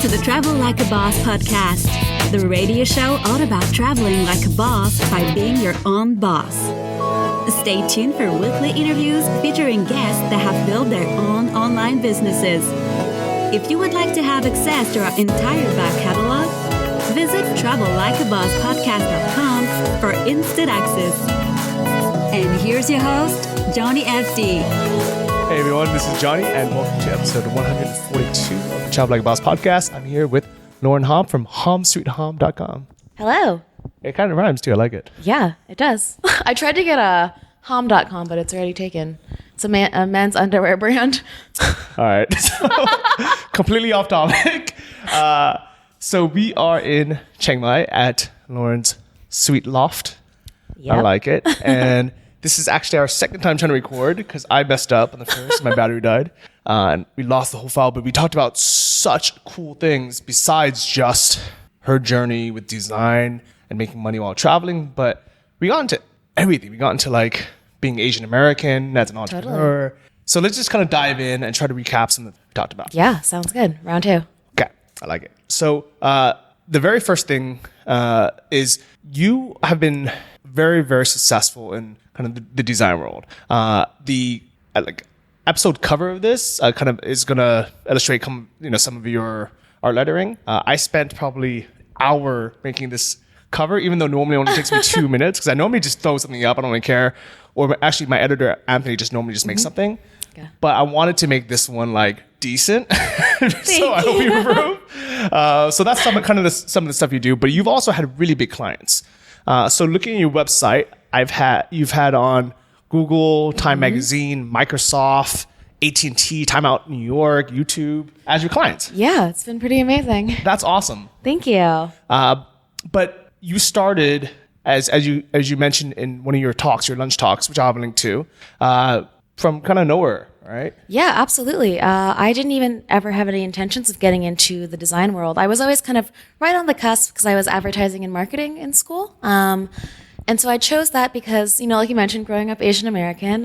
to the Travel Like a Boss podcast, the radio show all about traveling like a boss by being your own boss. Stay tuned for weekly interviews featuring guests that have built their own online businesses. If you would like to have access to our entire back catalog, visit travellikeabosspodcast.com for instant access. And here's your host, Johnny FD. Hey everyone, this is Johnny, and welcome to episode 142 of the Travel Like a Boss podcast. I'm here with Lauren Hom from homsweethom.com. Hello. It kind of rhymes too. I like it. Yeah, it does. I tried to get a hom.com, but it's already taken. It's a men's underwear brand. All right. So, completely off topic. So we are in Chiang Mai at Lauren's Sweet Loft. Yep. I like it. And this is actually our second time trying to record because I messed up on the first. My battery died. And we lost the whole file. But we talked about such cool things besides just her journey with design and making money while traveling. But we got into everything. We got into like being Asian American as an entrepreneur. Totally. So let's just kind of dive in and try to recap some that we talked about. Yeah, sounds good. Round two. Okay, I like it. So the very first thing is you have been very, very successful in kind of the design world. The episode cover of this kind of is going to illustrate some of your art lettering. I spent probably an hour making this cover, even though normally it only takes me 2 minutes, because I normally just throw something up. I don't really care. Or actually, my editor, Anthony, just normally just makes something. Okay. But I wanted to make this one like decent. So I hope you approve. So that's some of the stuff you do. But you've also had really big clients. So looking at your website, you've had on Google, Time Magazine, Microsoft, AT&T, Time Out New York, YouTube as your clients. Yeah, it's been pretty amazing. That's awesome. Thank you. But you started as you mentioned in one of your talks, your lunch talks, which I'll have a link to, from kind of nowhere, right? Yeah, absolutely. I didn't even ever have any intentions of getting into the design world. I was always kind of right on the cusp because I was advertising and marketing in school. And so I chose that because, like you mentioned, growing up Asian American,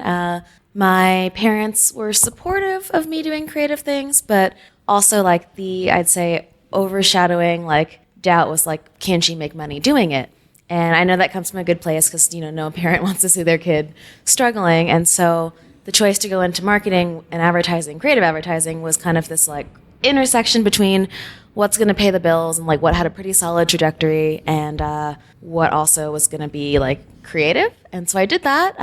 my parents were supportive of me doing creative things, but also like I'd say overshadowing doubt was like, can she make money doing it? And I know that comes from a good place because, no parent wants to see their kid struggling. And so the choice to go into marketing and advertising, creative advertising, was kind of this like intersection between what's going to pay the bills and like what had a pretty solid trajectory and what also was going to be like creative. And so I did that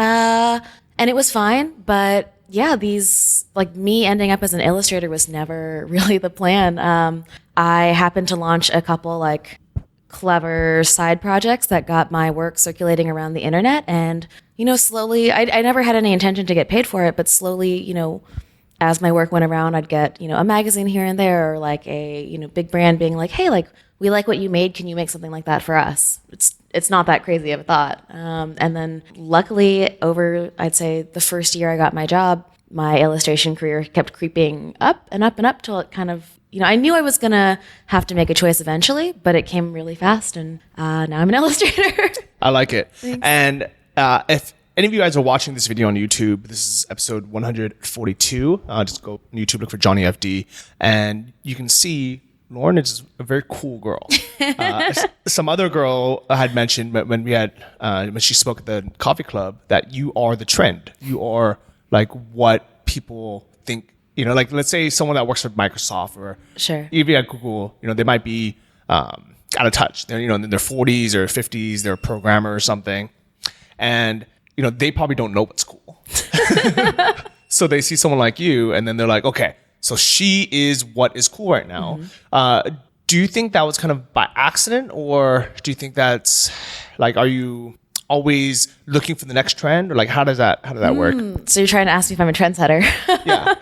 and it was fine. But yeah, me ending up as an illustrator was never really the plan. I happened to launch a couple like clever side projects that got my work circulating around the internet. And, slowly, I never had any intention to get paid for it, but slowly, as my work went around, I'd get, a magazine here and there, or like a, big brand being like, hey, like, we like what you made. Can you make something like that for us? It's not that crazy of a thought. And then luckily over, I'd say the first year I got my job, my illustration career kept creeping up and up and up till it kind of, I knew I was going to have to make a choice eventually, but it came really fast, and now I'm an illustrator. I like it. Thanks. And if any of you guys are watching this video on YouTube, this is episode 142. Just go on YouTube, look for Johnny FD, and you can see Lauren is a very cool girl. Some other girl had mentioned when she spoke at the coffee club that you are the trend. You are like what people think. Like let's say someone that works for Microsoft or sure. even at Google, they might be out of touch. They're, in their 40s or 50s, they're a programmer or something. And, they probably don't know what's cool. So they see someone like you and then they're like, okay, so she is what is cool right now. Mm-hmm. Do you think that was kind of by accident, or do you think that's like, are you always looking for the next trend, or like how does that work? So you're trying to ask me if I'm a trendsetter? Yeah.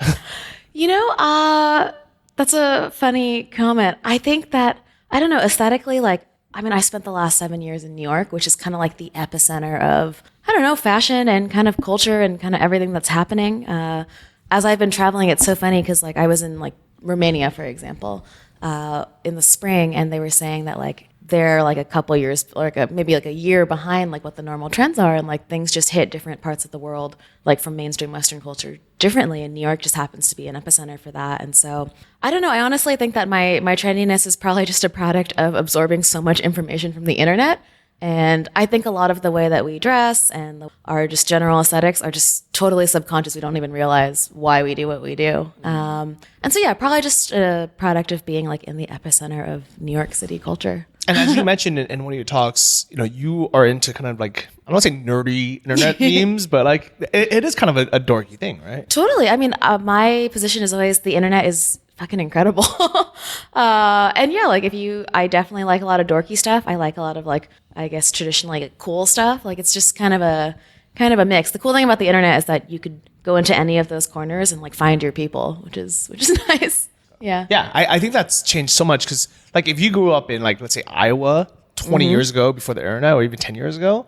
That's a funny comment. I think that, I don't know, aesthetically, I spent the last 7 years in New York, which is kind of like the epicenter of, fashion and kind of culture and kind of everything that's happening. As I've been traveling, it's so funny because I was in Romania, for example, in the spring, and they were saying that they're like a couple years or maybe like a year behind like what the normal trends are, and like things just hit different parts of the world, like from mainstream Western culture differently, and New York just happens to be an epicenter for that. And so I don't know, I honestly think that my trendiness is probably just a product of absorbing so much information from the internet. And I think a lot of the way that we dress and our just general aesthetics are just totally subconscious. We don't even realize why we do what we do. And so, yeah, probably just a product of being like in the epicenter of New York City culture. And as you mentioned in one of your talks, you are into kind of like, I don't want to say nerdy internet memes, but like it is kind of a dorky thing, right? Totally. I mean, my position is always the internet is fucking incredible. And yeah, like I definitely like a lot of dorky stuff. I like a lot of like, I guess traditionally like, cool stuff. Like it's just kind of a mix. The cool thing about the internet is that you could go into any of those corners and like find your people, which is nice. Yeah. Yeah. I think that's changed so much because like if you grew up in like, let's say Iowa 20 years ago before the internet or even 10 years ago,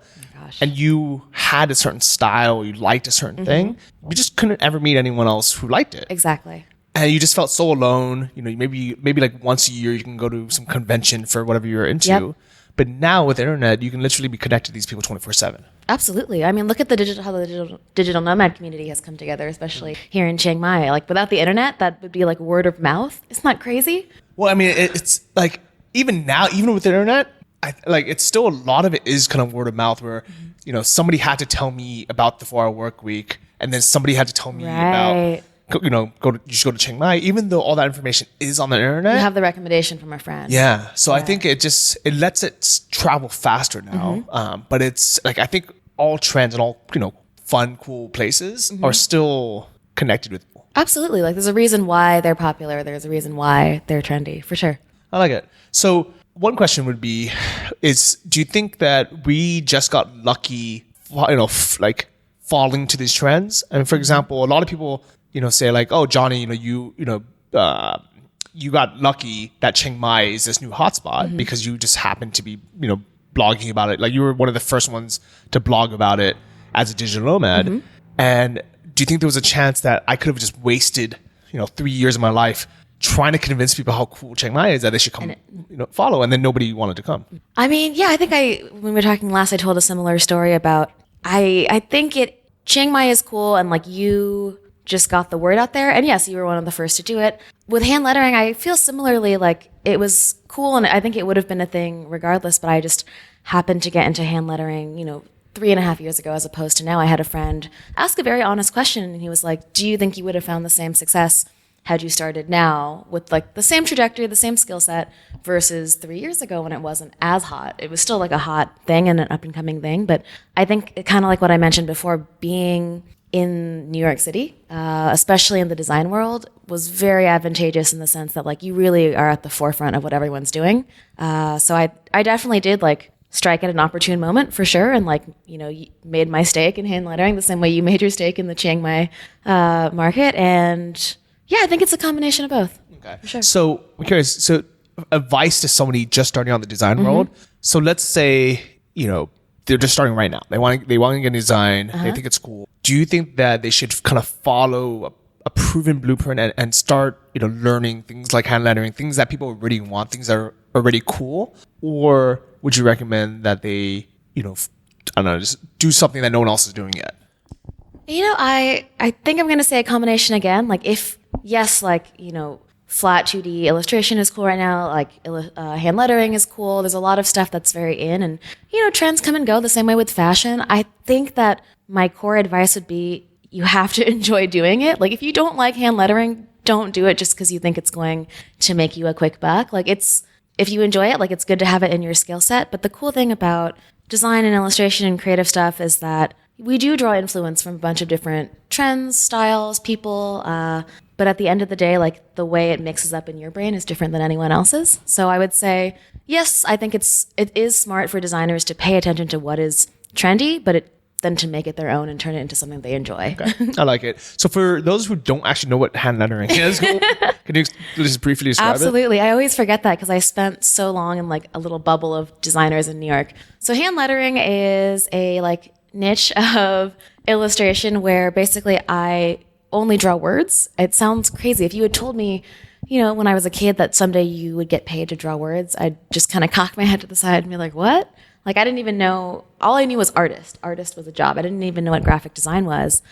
and you had a certain style, you liked a certain thing, you just couldn't ever meet anyone else who liked it. Exactly. And you just felt so alone. Maybe like once a year you can go to some convention for whatever you're into. Yep. But now with the internet, you can literally be connected to these people 24/7. Absolutely. I mean, look at how the digital nomad community has come together, especially here in Chiang Mai. Like without the internet, that would be like word of mouth. Isn't that crazy? Well, I mean, it's like even now, even with the internet, it's still a lot of it is kind of word of mouth where, somebody had to tell me about the 4-hour work week, and then somebody had to tell me about, you should go to Chiang Mai, even though all that information is on the internet. You have the recommendation from a friend. Yeah. So I think it lets it travel faster now. But it's like, I think all trends and all, fun, cool places are still connected with people. Absolutely. Like there's a reason why they're popular. There's a reason why they're trendy, for sure. I like it. So one question would be, do you think that we just got lucky, like falling to these trends? And for example, a lot of people, say like, oh, Johnny, you got lucky that Chiang Mai is this new hotspot because you just happened to be, blogging about it. Like you were one of the first ones to blog about it as a digital nomad. And do you think there was a chance that I could have just wasted, 3 years of my life trying to convince people how cool Chiang Mai is that they should come, follow, and then nobody wanted to come? I mean, yeah, I think when we were talking last, I told a similar story about, I think Chiang Mai is cool and like you just got the word out there. And yes, you were one of the first to do it. With hand lettering, I feel similarly, like it was cool and I think it would have been a thing regardless, but I just happened to get into hand lettering, 3.5 years ago as opposed to now. I had a friend ask a very honest question and he was like, do you think you would have found the same success had you started now with like the same trajectory, the same skill set versus 3 years ago when it wasn't as hot? It was still like a hot thing and an up and coming thing. But I think kind of like what I mentioned before, being in New York City, especially in the design world, was very advantageous in the sense that like you really are at the forefront of what everyone's doing. So I definitely did like strike at an opportune moment for sure. And like, made my stake in hand lettering the same way you made your stake in the Chiang Mai market. And yeah, I think it's a combination of both. Okay. For sure. So I'm curious. So advice to somebody just starting out in the design world. So let's say, they're just starting right now. They want to get design. They think it's cool. Do you think that they should kind of follow a proven blueprint and start, learning things like hand lettering, things that people already want, things that are already cool? Or would you recommend that they, I don't know, just do something that no one else is doing yet? I think I'm going to say a combination again. Like flat 2D illustration is cool right now. Like hand lettering is cool. There's a lot of stuff that's very in, and trends come and go the same way with fashion. I think that my core advice would be you have to enjoy doing it. Like if you don't like hand lettering, don't do it just because you think it's going to make you a quick buck. Like if you enjoy it, like it's good to have it in your skill set. But the cool thing about design and illustration and creative stuff is that we do draw influence from a bunch of different trends, styles, people. But at the end of the day, like the way it mixes up in your brain is different than anyone else's. So I would say, yes, I think it is smart for designers to pay attention to what is trendy, but then to make it their own and turn it into something they enjoy. Okay. I like it. So for those who don't actually know what hand lettering is, can you just briefly describe it? Absolutely. I always forget that because I spent so long in like a little bubble of designers in New York. So hand lettering is a like niche of illustration where basically I only draw words. It sounds crazy. If you had told me when I was a kid that someday you would get paid to draw words, I'd just kind of cock my head to the side and be like, what? Like, I didn't even know, all I knew was artist. Artist was a job. I didn't even know what graphic design was.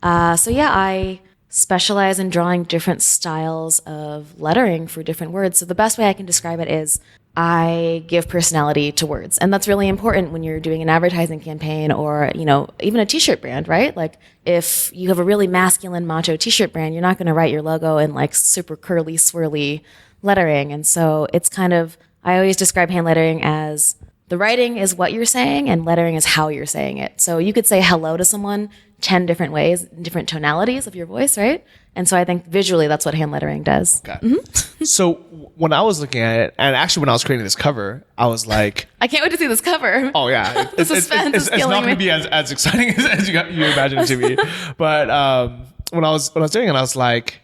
So yeah, I specialize in drawing different styles of lettering for different words. So the best way I can describe it is I give personality to words. And that's really important when you're doing an advertising campaign or, even a t-shirt brand, right? Like if you have a really masculine macho t-shirt brand, you're not going to write your logo in like super curly, swirly lettering. And so it's kind of, I always describe hand lettering as the writing is what you're saying and lettering is how you're saying it. So you could say hello to someone 10 different ways, different tonalities of your voice, right? And so I think visually that's what hand lettering does. Okay. So when I was looking at it, and actually when I was creating this cover, I was like, I can't wait to see this cover. oh yeah. The suspense is it's killing not going me. to be as exciting as you imagine it to be. But when I was doing it, I was like,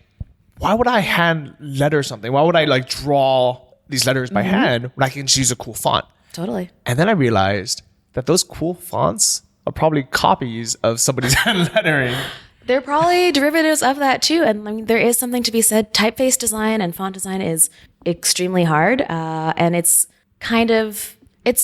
why would I hand letter something? Why would I like draw these letters by hand when I can just use a cool font? Totally. And then I realized that those cool fonts are probably copies of somebody's hand lettering. They're probably derivatives of that too. And I mean, there is something to be said. Typeface design and font design is extremely hard. And it's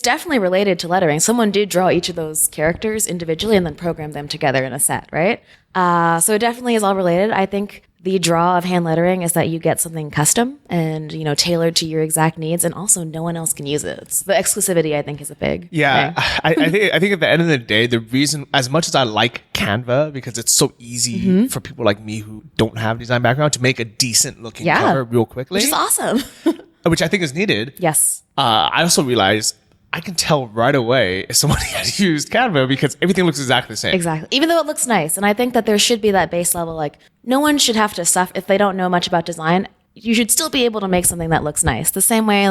definitely related to lettering. Someone did draw each of those characters individually and then program them together in a set, right? So it definitely is all related. I think the draw of hand lettering is that you get something custom and, tailored to your exact needs. And also no one else can use it. It's the exclusivity, I think, is a big thing. I think at the end of the day, the reason, as much as I like Canva, because it's so easy for people like me who don't have design background to make a decent looking cover real quickly. Which is awesome. Which I think is needed. Yes. I also realized I can tell right away if somebody has used Canva because everything looks exactly the same. Exactly. Even though it looks nice. And I think that there should be that base level, like no one should have to suffer if they don't know much about design. You should still be able to make something that looks nice. The same way,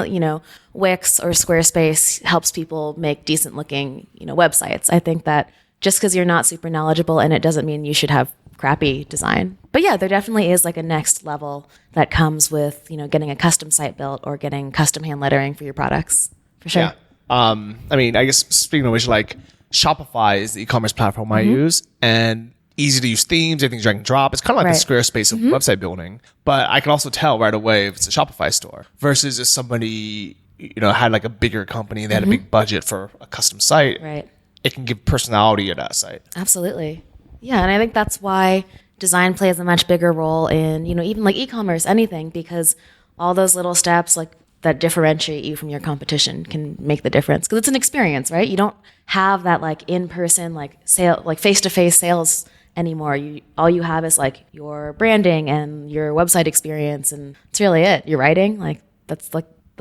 Wix or Squarespace helps people make decent looking, websites. I think that just because you're not super knowledgeable and it doesn't mean you should have crappy design. But yeah, there definitely is like a next level that comes with, getting a custom site built or getting custom hand lettering for your products. For sure. Yeah. I guess speaking of which, like Shopify is the e-commerce platform I use, and easy to use themes, everything's drag and drop. It's kind of like the Squarespace of website building, but I can also tell right away if it's a Shopify store versus if somebody, had like a bigger company, they had a big budget for a custom site. Right. It can give personality to that site. Absolutely. Yeah. And I think that's why design plays a much bigger role in, even like e-commerce, anything, because all those little steps, like that differentiate you from your competition can make the difference because it's an experience, right? You don't have that like in-person, like face-to-face sales anymore. All you have is like your branding and your website experience, and it's really it. Your writing, that's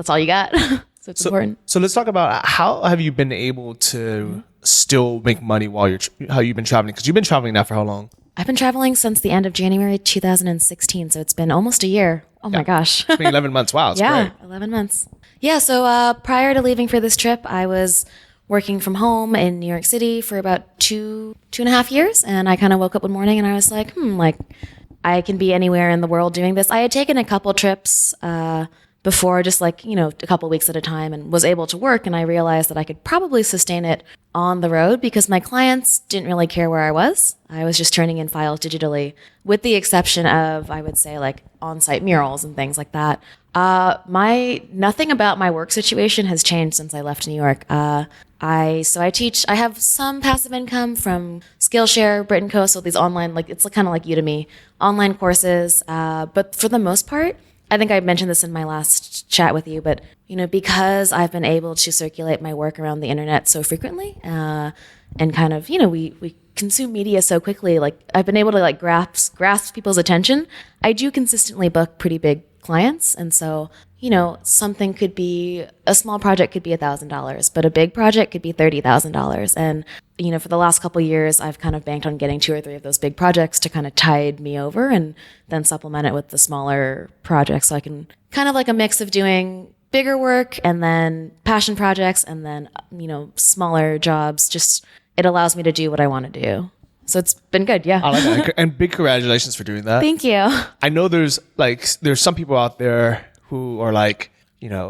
all you got. So it's important. So let's talk about how have you been able to still make money while how you've been traveling? Because you've been traveling now for how long? I've been traveling since the end of January 2016, so it's been almost a year. Oh my gosh. It's been 11 months. Wow, it's yeah, great. 11 months. Yeah, so prior to leaving for this trip, I was working from home in New York City for about two and a half years, and I kind of woke up one morning and I was like, I can be anywhere in the world doing this. I had taken a couple trips before, just like, a couple weeks at a time, and was able to work, and I realized that I could probably sustain it on the road because my clients didn't really care where I was. I was just turning in files digitally, with the exception of, I would say, like on-site murals and things like that. Nothing about my work situation has changed since I left New York. I teach, I have some passive income from Skillshare, Brit & Co. So these online, it's kind of like Udemy, online courses. But for the most part, I think I mentioned this in my last chat with you, but, because I've been able to circulate my work around the internet so frequently, and kind of, we consume media so quickly, I've been able to grasp people's attention. I do consistently book pretty big clients. And so, something could be, a small project could be $1,000, but a big project could be $30,000. And, for the last couple of years, I've kind of banked on getting 2 or 3 of those big projects to kind of tide me over and then supplement it with the smaller projects. So I can kind of like a mix of doing bigger work and then passion projects and then, smaller jobs. Just, it allows me to do what I want to do. So it's been good, yeah. I like that. And big congratulations for doing that. Thank you. I know there's some people out there who are like,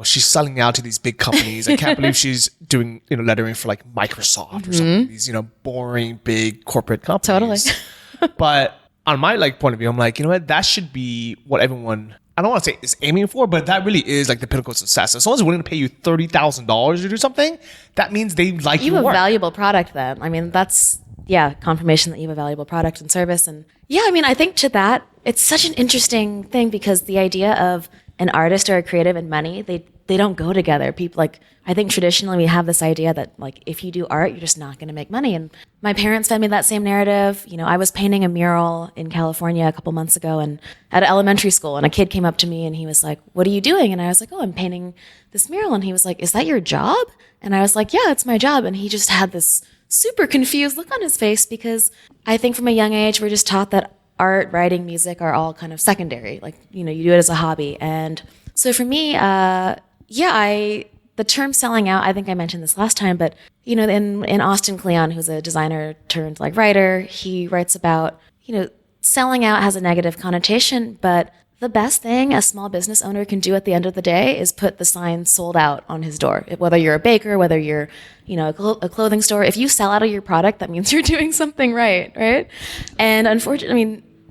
she's selling out to these big companies. I can't believe she's doing, lettering for like Microsoft or something. These, boring, big corporate companies. Totally. But on my point of view, I'm like, you know what? That should be what everyone I don't want to say is aiming for, but that really is like the pinnacle of success. If someone's willing to pay you $30,000 to do something, that means they like You your have a work. valuable product then. I mean, that's, yeah, confirmation that you have a valuable product and service. And yeah, I mean, I think to that, it's such an interesting thing because the idea of an artist or a creative and money, they don't go together. People like, I think traditionally we have this idea that like, if you do art, you're just not going to make money. And my parents fed me that same narrative. You know, I was painting a mural in California a couple months ago and at elementary school, and a kid came up to me and he was like, "What are you doing?" And I was like, "Oh, I'm painting this mural." And he was like, "Is that your job?" And I was like, "Yeah, it's my job." And he just had this super confused look on his face because I think from a young age, we're just taught that art, writing, music are all kind of secondary. Like, you know, you do it as a hobby. And so for me, the term selling out, I think I mentioned this last time, but, you know, in Austin Kleon, who's a designer turned like writer, he writes about, you know, selling out has a negative connotation, but the best thing a small business owner can do at the end of the day is put the sign sold out on his door. Whether you're a baker, whether you're, you know, a clothing store, if you sell out of your product, that means you're doing something right? And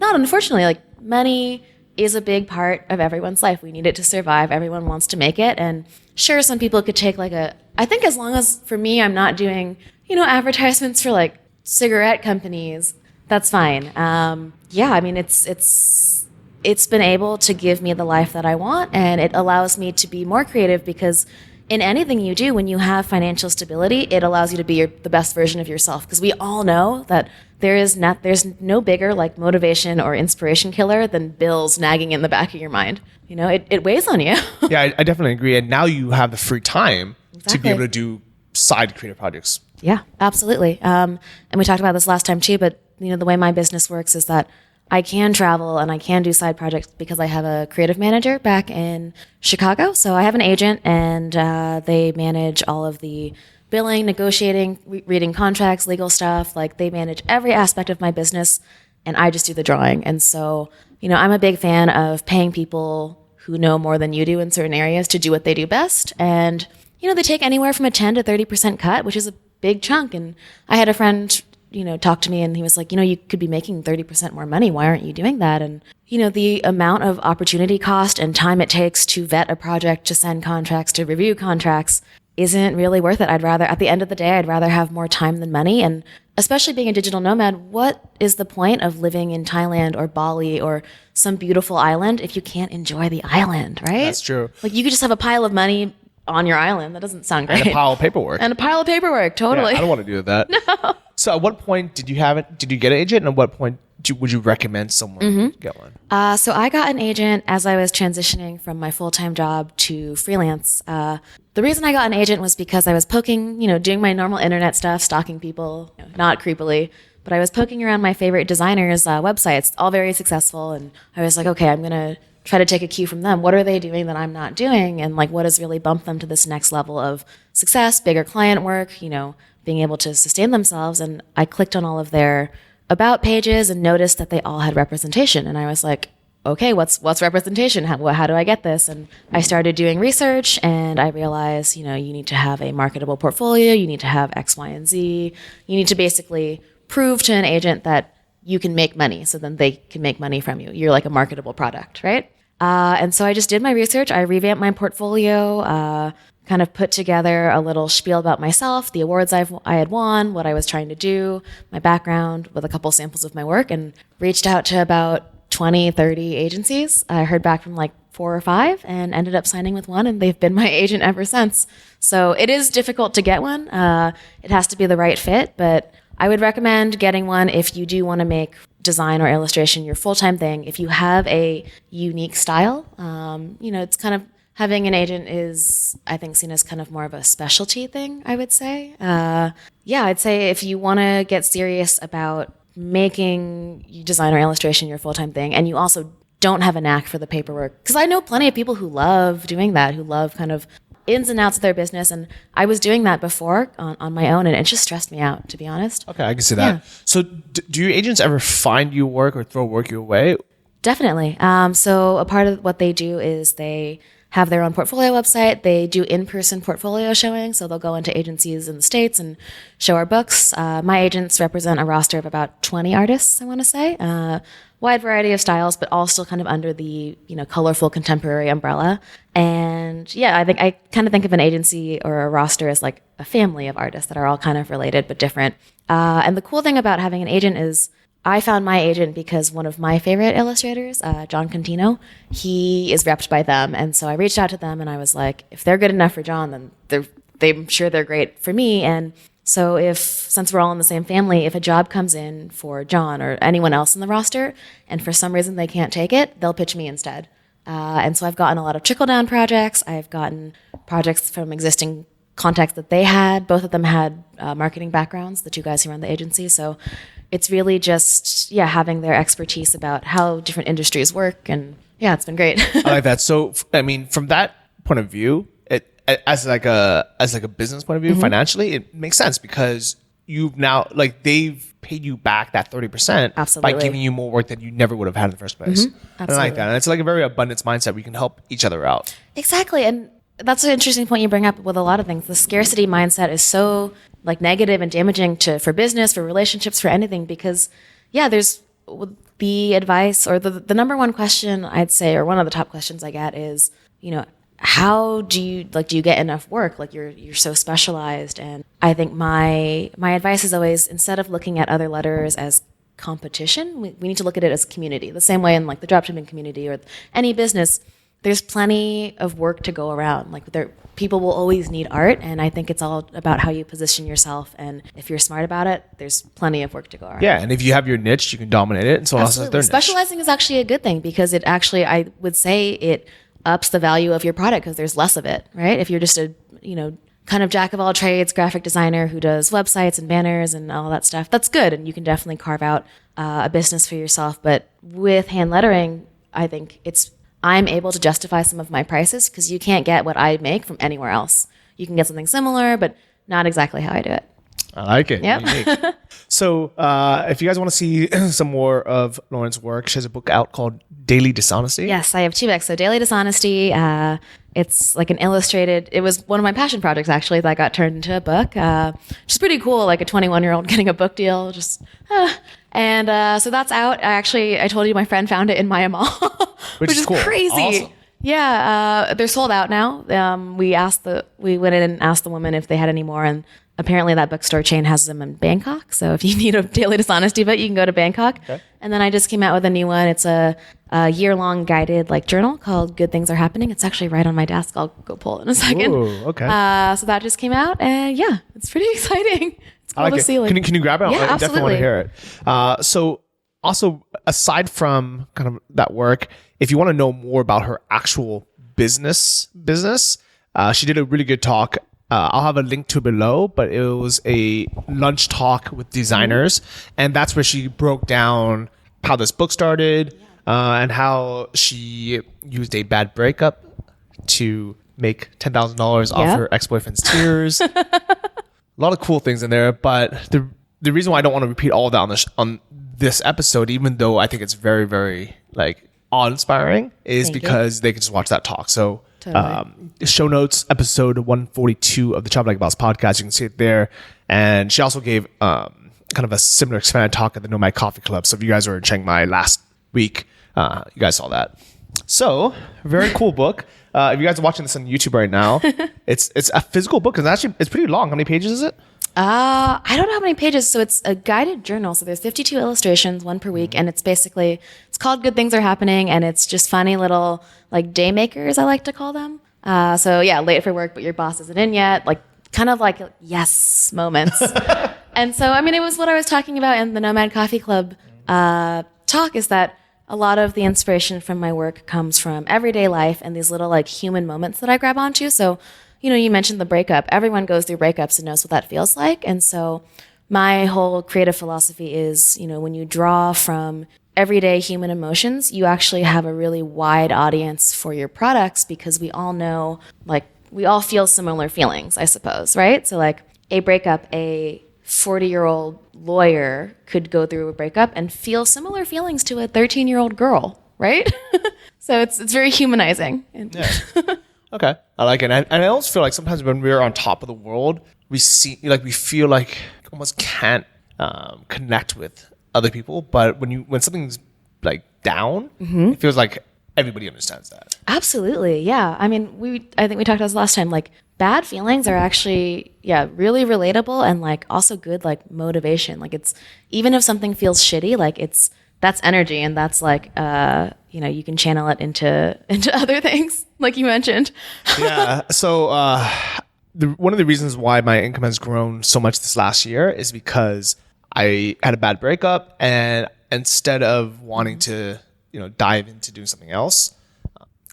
not unfortunately, like money is a big part of everyone's life. We need it to survive. Everyone wants to make it. And sure, some people could take I think as long as for me, I'm not doing, you know, advertisements for like cigarette companies, that's fine. I mean, it's been able to give me the life that I want, and it allows me to be more creative because in anything you do, when you have financial stability, it allows you to be the best version of yourself. Because we all know that there's no bigger like motivation or inspiration killer than bills nagging in the back of your mind. You know, it weighs on you. Yeah, I definitely agree. And now you have the free time to be Exactly. able to do side creative projects. Yeah, absolutely. And we talked about this last time too, but you know, the way my business works is that I can travel and I can do side projects because I have a creative manager back in Chicago. So I have an agent and they manage all of the billing, negotiating, reading contracts, legal stuff. Like they manage every aspect of my business and I just do the drawing. And so, you know, I'm a big fan of paying people who know more than you do in certain areas to do what they do best. And, you know, they take anywhere from a 10 to 30% cut, which is a big chunk. And I had a friend, you know, talk to me and he was like, you know, you could be making 30% more money. Why aren't you doing that? And, you know, the amount of opportunity cost and time it takes to vet a project, to send contracts, to review contracts isn't really worth it. At the end of the day, I'd rather have more time than money. And especially being a digital nomad, what is the point of living in Thailand or Bali or some beautiful island if you can't enjoy the island, right? That's true. Like you could just have a pile of money on your island. That doesn't sound great. And a pile of paperwork. Totally. Yeah, I don't want to do that. No. So at what point did you get an agent? And at what point would you recommend someone get one? So I got an agent as I was transitioning from my full-time job to freelance. The reason I got an agent was because I was poking, you know, doing my normal internet stuff, stalking people, you know, not creepily, but I was poking around my favorite designers' websites, all very successful. And I was like, okay, I'm going to try to take a cue from them. What are they doing that I'm not doing? And like, what has really bumped them to this next level of success, bigger client work, you know, being able to sustain themselves. And I clicked on all of their about pages and noticed that they all had representation. And I was like, okay, what's representation? How do I get this? And I started doing research and I realized, you know, you need to have a marketable portfolio. You need to have X, Y, and Z. You need to basically prove to an agent that you can make money so then they can make money from you. You're like a marketable product, right? And so I just did my research. I revamped my portfolio, kind of put together a little spiel about myself, the awards I had won, what I was trying to do, my background with a couple samples of my work, and reached out to about 20, 30 agencies. I heard back from like 4 or 5 and ended up signing with one, and they've been my agent ever since. So it is difficult to get one. It has to be the right fit, but I would recommend getting one if you do want to make design or illustration your full-time thing. If you have a unique style, you know, it's kind of having an agent is, I think, seen as kind of more of a specialty thing, I would say. I'd say if you want to get serious about making design or illustration your full-time thing, and you also don't have a knack for the paperwork, because I know plenty of people who love doing that, who love kind of ins and outs of their business, and I was doing that before on my own, and it just stressed me out, to be honest. Okay, I can see that. Yeah. So do your agents ever find you work or throw work your way? Definitely. So a part of what they do is they have their own portfolio website. They do in-person portfolio showing, so they'll go into agencies in the States and show our books. My agents represent a roster of about 20 artists, I want to say. wide variety of styles, but all still kind of under the, colorful contemporary umbrella. And yeah, I kind of think of an agency or a roster as like a family of artists that are all kind of related but different. And the cool thing about having an agent is I found my agent because one of my favorite illustrators, John Contino, he is repped by them. And so I reached out to them and I was like, if they're good enough for John, then I'm sure they're great for me. And so since we're all in the same family, if a job comes in for John or anyone else in the roster, and for some reason they can't take it, they'll pitch me instead. And so I've gotten a lot of trickle-down projects. I've gotten projects from existing contacts that they had. Both of them had marketing backgrounds, the two guys who run the agency. So it's really just, having their expertise about how different industries work. And yeah, it's been great. I like that. So, I mean, from that point of view, as like a business point of view, financially, it makes sense because you've now, like, they've paid you back that 30% Absolutely. by giving you more work that you never would have had in the first place. And I like that. And it's like a very abundance mindset. We can help each other out. Exactly. And that's an interesting point you bring up with a lot of things. The scarcity mindset is so like negative and damaging for business, for relationships, for anything, because there's the advice or the number one question I'd say, or one of the top questions I get is, how do you get enough work? Like you're so specialized. And I think my advice is always, instead of looking at other letters as competition, we need to look at it as community. The same way in like the dropshipping community or any business, there's plenty of work to go around. Like people will always need art, and I think it's all about how you position yourself. And if you're smart about it, there's plenty of work to go around. Yeah, and if you have your niche, you can dominate it, and someone else has their niche. Specializing is actually a good thing because it actually, I would say, it ups the value of your product because there's less of it, right? If you're just a kind of jack of all trades graphic designer who does websites and banners and all that stuff, that's good, and you can definitely carve out a business for yourself. But with hand lettering, I think I'm able to justify some of my prices because you can't get what I make from anywhere else. You can get something similar, but not exactly how I do it. I like it. Yep. So if you guys want to see some more of Lauren's work, she has a book out called Daily Dishonesty. Yes, I have 2 books. So Daily Dishonesty, it's like an illustrated, it was one of my passion projects actually that got turned into a book, which is pretty cool, like a 21-year-old getting a book deal. So that's out. I told you my friend found it in Maya Mall, which is cool. Crazy. Awesome. Yeah, they're sold out now. We went in and asked the woman if they had any more, and apparently that bookstore chain has them in Bangkok. So if you need a Daily Dishonesty book, you can go to Bangkok. Okay. And then I just came out with a new one. It's a year-long guided journal called Good Things Are Happening. It's actually right on my desk. I'll go pull it in a second. Ooh, okay. So that just came out, and it's pretty exciting. It's cool to see. Can you grab it? Yeah, I absolutely. definitely want to hear it. So also, aside from kind of that work, if you want to know more about her actual business, she did a really good talk. I'll have a link to it below, but it was a lunch talk with designers, and that's where she broke down how this book started and how she used a bad breakup to make $10,000 off her ex-boyfriend's tears. A lot of cool things in there, but the reason why I don't want to repeat all of that on this episode, even though I think it's very, very awe-inspiring, is because they can just watch that talk. So. Totally. Show notes, episode 142 of the Travel Like a Boss podcast. You can see it there. And she also gave kind of a similar expanded talk at the Nomad Coffee Club. So if you guys were in Chiang Mai last week, you guys saw that. So very cool book. If you guys are watching this on YouTube right now, it's a physical book. And it's pretty long. How many pages is it? I don't know how many pages. So it's a guided journal. So there's 52 illustrations, 1 per week. And it's called Good Things Are Happening. And it's just funny little day makers, I like to call them. Late for work, but your boss isn't in yet. Yes moments. And so, it was what I was talking about in the Nomad Coffee Club talk, is that a lot of the inspiration from my work comes from everyday life and these little human moments that I grab onto. So, you mentioned the breakup. Everyone goes through breakups and knows what that feels like. And so my whole creative philosophy is, when you draw from everyday human emotions, you actually have a really wide audience for your products, because we all know, we all feel similar feelings, I suppose, right? So a breakup, a 40-year-old lawyer could go through a breakup and feel similar feelings to a 13-year-old girl, right? So it's very humanizing. Yeah. Okay, I like it, and I also feel like sometimes when we're on top of the world, we feel like almost can't connect with other people. But when something's like down, it feels like everybody understands that. Absolutely. Yeah. I mean, I think we talked about this last time, like bad feelings are actually, really relatable and like also good, like motivation. Like it's, even if something feels shitty, like that's energy and that's like, you can channel it into other things like you mentioned. Yeah. So, one of the reasons why my income has grown so much this last year is because I had a bad breakup, and instead of wanting to, dive into doing something else,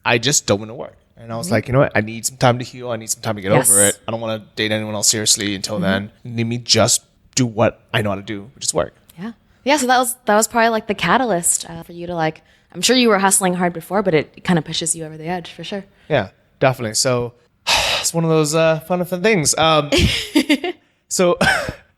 I just dove into work. And I was like, you know what? I need some time to heal. I need some time to get over it. I don't want to date anyone else seriously until then. Let me just do what I know how to do, which is work. Yeah. Yeah. So that was probably like the catalyst for you to like, I'm sure you were hustling hard before, but it kind of pushes you over the edge for sure. Yeah, definitely. So it's one of those fun things. So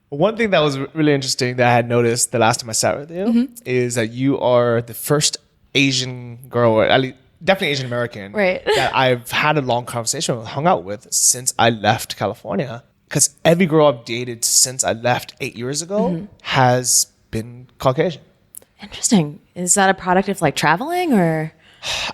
one thing that was really interesting that I had noticed the last time I sat with you is that you are the first Asian girl, or at least definitely Asian American, right, that I've had a long conversation with, hung out with since I left California. Because every girl I've dated since I left 8 years ago has been Caucasian. Interesting. Is that a product of like traveling or?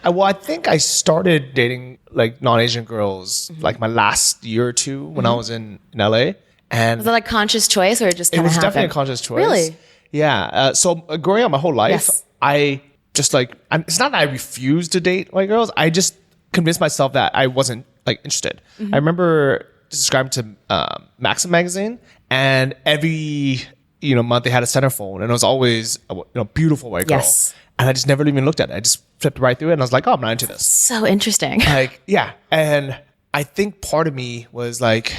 Well, I think I started dating like non-Asian girls like my last year or two when I was in LA. And was that like conscious choice or just kind of it was happened? definitely a conscious choice. Really? Yeah. So growing up my whole life, I just it's not that I refused to date white girls. I just convinced myself that I wasn't like interested. I remember subscribing to Maxim magazine, and every month they had a centerfold, and it was always a beautiful white girl. Yes. And I just never even looked at it. I just flipped right through it, and I was like, oh, I'm not into this. So interesting. Like, yeah. And I think part of me was like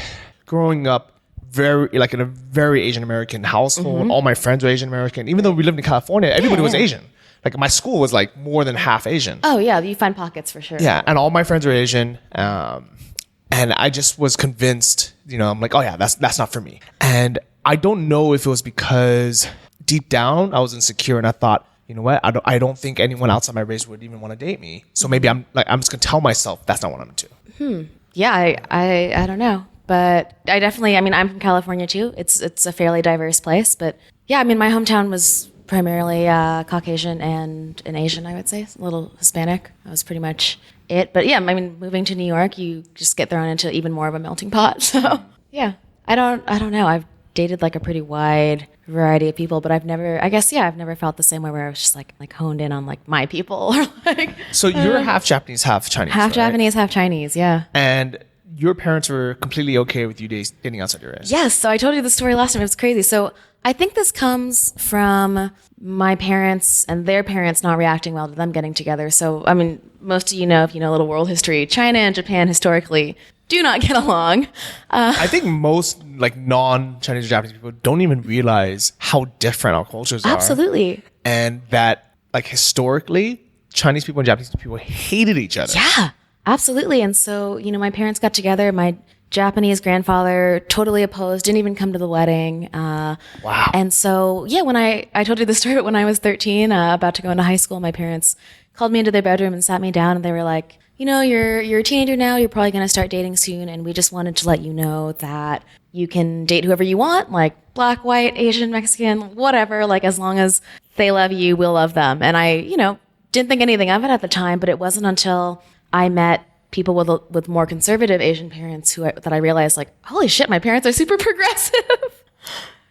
growing up in a very Asian American household. All my friends were Asian American. Even though we lived in California, everybody was Asian. Like my school was like more than half Asian. Oh yeah, you find pockets for sure. Yeah, and all my friends were Asian. And I just was convinced, I'm like, oh yeah, that's not for me. And I don't know if it was because deep down I was insecure and I thought, you know what, I don't think anyone outside my race would even want to date me. So maybe I'm just gonna tell myself that's not what I'm into. Yeah, I don't know. But I definitely, I'm from California too. It's a fairly diverse place. But yeah, my hometown was primarily Caucasian and an Asian, I would say. A little Hispanic. That was pretty much it. But yeah, moving to New York, you just get thrown into even more of a melting pot. So yeah, I don't know. I've dated like a pretty wide variety of people, but I've never felt the same way where I was just like honed in on like my people or like. So you're half Japanese, half Chinese. Half right? Japanese, half Chinese. Yeah. And your parents were completely okay with you dating outside your race. Yes. So I told you the story last time. It was crazy. So I think this comes from my parents and their parents not reacting well to them getting together. So, most of if you know a little world history, China and Japan historically do not get along. I think most like non-Chinese or Japanese people don't even realize how different our cultures are. Absolutely. And that like historically, Chinese people and Japanese people hated each other. Yeah, absolutely. And so, my parents got together. My Japanese grandfather totally opposed, didn't even come to the wedding. Wow. And so, yeah, when I told you the story, but when I was 13, about to go into high school, my parents called me into their bedroom and sat me down and they were like, you're a teenager now, you're probably going to start dating soon. And we just wanted to let you know that you can date whoever you want, like black, white, Asian, Mexican, whatever, like as long as they love you, we'll love them. And I, didn't think anything of it at the time, but it wasn't until I met people with more conservative Asian parents that I realized like, holy shit, my parents are super progressive.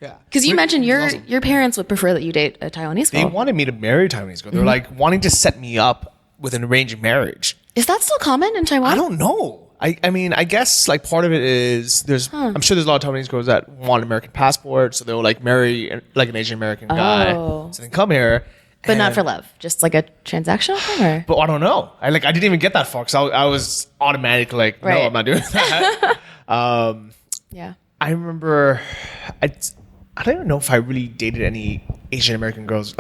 Yeah. Because you mentioned awesome. your parents would prefer that you date a Taiwanese girl. They wanted me to marry a Taiwanese girl. They were like wanting to set me up with an arranged marriage. Is that still common in Taiwan? I don't know. I guess like part of it is I'm sure there's a lot of Taiwanese girls that want an American passport, so they'll like marry like an Asian American guy, so they come here. But not for love, just like a transactional thing, or? But I don't know. I didn't even get that far because I was automatically like, no, I'm not doing that. Yeah. I remember, I don't even know if I really dated any Asian American girls,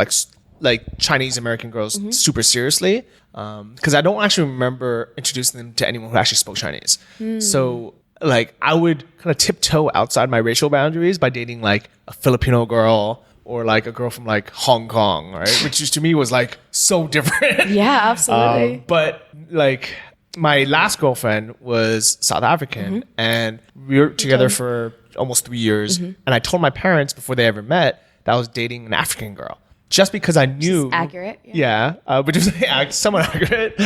like Chinese American girls, super seriously. Because I don't actually remember introducing them to anyone who actually spoke Chinese. So like I would kind of tiptoe outside my racial boundaries by dating like a Filipino girl or like a girl from like Hong Kong, right? Which to me was like so different. Yeah, absolutely. But like my last girlfriend was South African and we were together for almost 3 years. And I told my parents before they ever met that I was dating an African girl. just because I knew accurate. Which is somewhat accurate,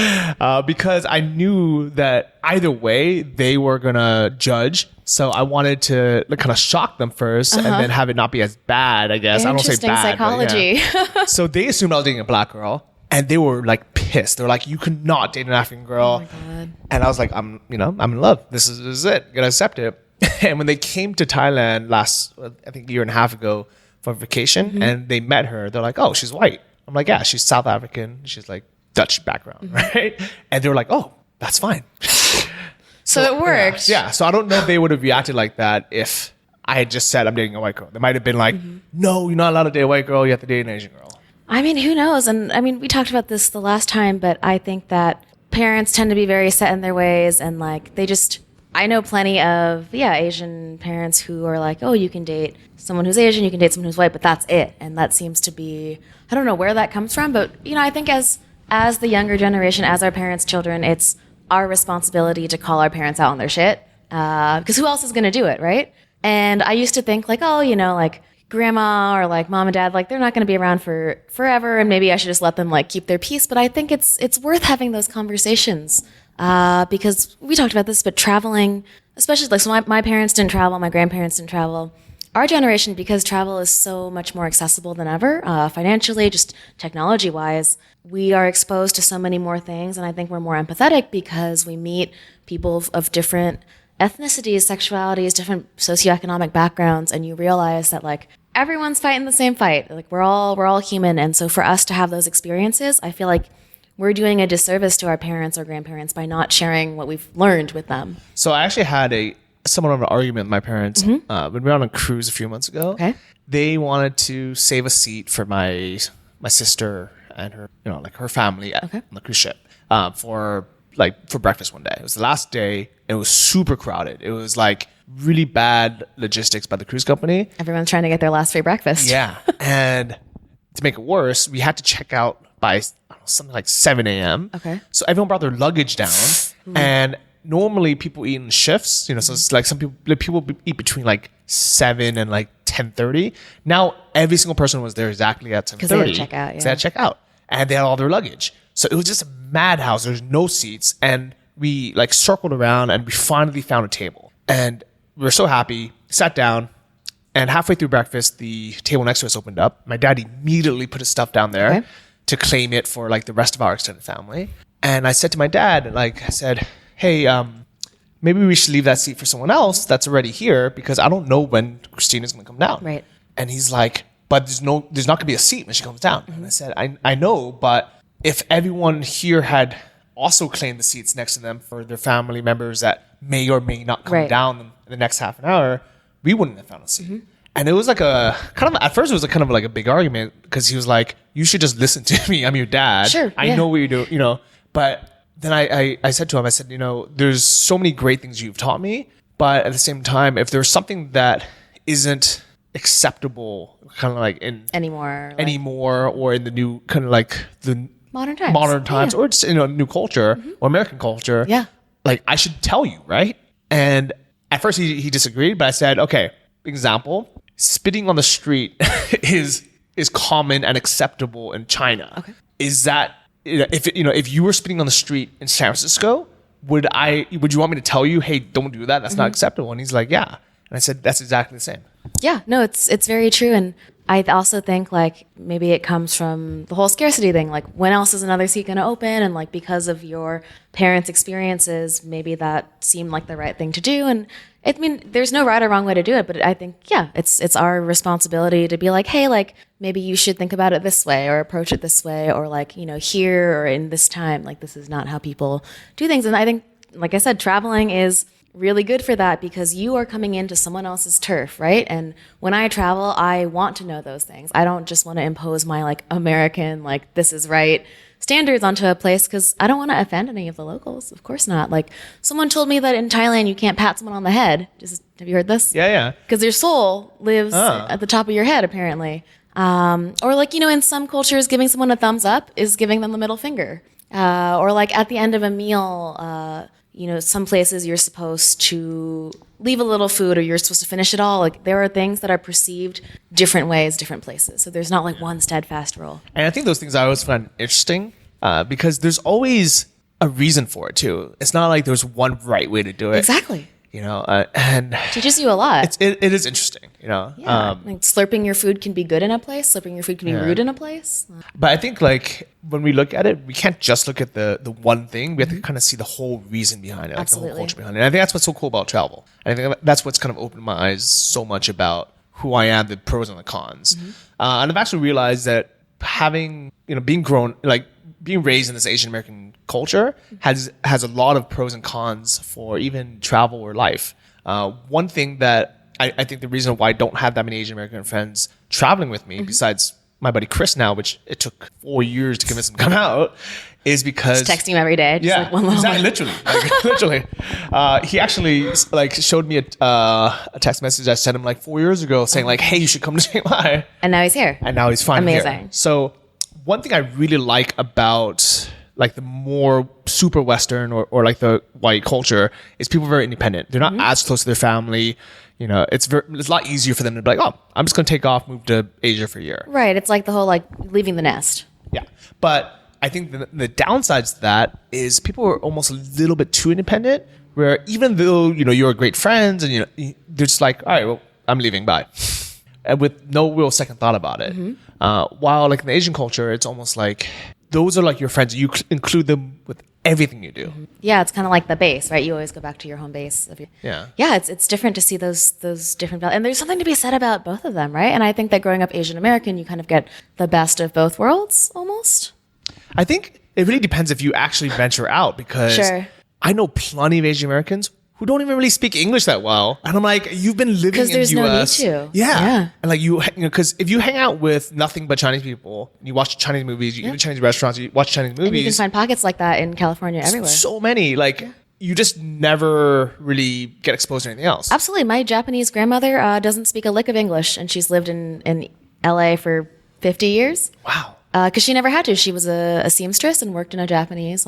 because I knew that either way they were gonna judge. So I wanted to kind of shock them first, and then have it not be as bad. I guess I don't say bad. Psychology. But yeah. So they assumed I was dating a black girl, and they were like pissed. They were like, "You could not date an African girl." Oh my God. And I was like, I'm in love. This is it. Gotta accept it. And when they came to Thailand last, I think, a year and a half ago for vacation, and they met her, they're like, "Oh, she's white." I'm like, "Yeah, she's South African. She's like Dutch background, right?" And they were like, "Oh, that's fine." So it worked. Yeah. So I don't know if they would have reacted like that if I had just said I'm dating a white girl. They might have been like, "No, you're not allowed to date a white girl. You have to date an Asian girl." I mean, who knows? And I mean, we talked about this the last time, but I think that parents tend to be very set in their ways, and like I know plenty of Asian parents who are like, "Oh, you can date someone who's Asian, you can date someone who's white, but that's it." And that seems to be, I don't know where that comes from, but I think as the younger generation, as our parents' children, it's our responsibility to call our parents out on their shit, because who else is going to do it, right? And I used to think like, oh, like grandma or like mom and dad, like they're not going to be around for forever, and maybe I should just let them like keep their peace. But I think it's worth having those conversations, because we talked about this, but traveling, especially like, so my parents didn't travel, my grandparents didn't travel. Our generation, because travel is so much more accessible than ever, financially, just technology-wise, we are exposed to so many more things, and I think we're more empathetic because we meet people of different ethnicities, sexualities, different socioeconomic backgrounds, and you realize that like everyone's fighting the same fight. Like we're all human, and so for us to have those experiences, I feel like we're doing a disservice to our parents or grandparents by not sharing what we've learned with them. So I actually had somewhat of an argument with my parents when we were on a cruise a few months ago. Okay. They wanted to save a seat for my sister and her, like her family on the cruise ship for breakfast one day. It was the last day. It was super crowded. It was like really bad logistics by the cruise company. Everyone's trying to get their last free breakfast. Yeah. And to make it worse, we had to check out by something like 7 a.m. Okay. So everyone brought their luggage down, and normally people eat in shifts, so it's like some people eat between like 7 and like 10:30. Now every single person was there exactly at 10:30. Because they had to check out. They had to check out, and they had all their luggage. So it was just a madhouse. There's no seats, and we like circled around, and we finally found a table, and we were so happy. Sat down, and halfway through breakfast, the table next to us opened up. My dad immediately put his stuff down there to claim it for like the rest of our extended family. And I said to my dad, like I said, "Hey, maybe we should leave that seat for someone else that's already here, because I don't know when Christina's going to come down." Right. And he's like, "But there's not going to be a seat when she comes down." And I said, I know, but if everyone here had also claimed the seats next to them for their family members that may or may not come down in the next half an hour, we wouldn't have found a seat." And it was like at first it was kind of like a big argument, because he was like, "You should just listen to me. I'm your dad. Sure, I know what you're doing, But then I said to him, I said, there's so many great things you've taught me, but at the same time, if there's something that isn't acceptable kind of like in anymore, or in the new kind of like the modern times, or just new culture or American culture, like I should tell you, right?" And at first he disagreed, but I said, "Okay, example, spitting on the street is common and acceptable in China. Okay. Is that if you were spitting on the street in San Francisco, would you want me to tell you, hey, don't do that? That's not acceptable?" And he's like, "Yeah." And I said, "That's exactly the same." Yeah, no, it's very true. And I also think like maybe it comes from the whole scarcity thing. Like, when else is another seat going to open? And like, because of your parents' experiences, maybe that seemed like the right thing to do. And I mean, there's no right or wrong way to do it, but I think, it's our responsibility to be like, hey, like maybe you should think about it this way or approach it this way, or like, here or in this time, like this is not how people do things. And I think, like I said, traveling is really good for that, because you are coming into someone else's turf, right? And when I travel, I want to know those things. I don't just want to impose my like American, like this is right standards onto a place, because I don't want to offend any of the locals. Like, course not. Like, someone told me that in Thailand you can't pat someone on the head. Have you heard this? Yeah. Because your soul lives at the top of your head, apparently. Or like, in some cultures, giving someone a thumbs up is giving them the middle finger. Or like at the end of a meal, some places you're supposed to leave a little food or you're supposed to finish it all. Like there are things that are perceived different ways, different places. So there's not like one steadfast rule. And I think those things I always find interesting because there's always a reason for it too. It's not like there's one right way to do it. Exactly. And teaches you a lot. It is interesting, Yeah, like slurping your food can be good in a place. Slurping your food can be rude in a place. But I think like when we look at it, we can't just look at the one thing. We have to kind of see the whole reason behind it, like the whole culture behind it. And I think that's what's so cool about travel. And I think that's what's kind of opened my eyes so much about who I am, the pros and the cons. And I've actually realized that having, being raised in this Asian American culture has a lot of pros and cons for even travel or life. One thing that I think the reason why I don't have that many Asian American friends traveling with me, besides my buddy Chris now, which it took 4 years to convince him to come out, is because just texting him every day. Just like one little exactly, literally. He actually showed me a text message I sent him 4 years ago saying hey, you should come to Chiang Mai. And now he's here. And now he's finally Amazing. here. So one thing I really like about the more super Western or the white culture is people are very independent. They're not as close to their family. It's a lot easier for them to be like, oh, I'm just going to take off, move to Asia for a year. Right. It's like the whole leaving the nest. Yeah. But I think the downsides to that is people are almost a little bit too independent, where even though, you're great friends and, they're just like, all right, well, I'm leaving, bye. And with no real second thought about it. While in the Asian culture, it's almost like those are your friends. You include them with everything you do. Yeah, it's kind of like the base, right? You always go back to your home base. Yeah. It's different to see those different values. And there's something to be said about both of them, right? And I think that growing up Asian American, you kind of get the best of both worlds almost. I think it really depends if you actually venture out, because I know plenty of Asian Americans who don't even really speak English that well. And I'm like, you've been living in the US. Because there's no need to. Yeah. And because if you hang out with nothing but Chinese people, you watch Chinese movies, you eat at Chinese restaurants, you watch Chinese movies. And you can find pockets like that in California everywhere. So many. You just never really get exposed to anything else. Absolutely. My Japanese grandmother doesn't speak a lick of English, and she's lived in LA for 50 years. Wow. Because she never had to. She was a seamstress and worked in a Japanese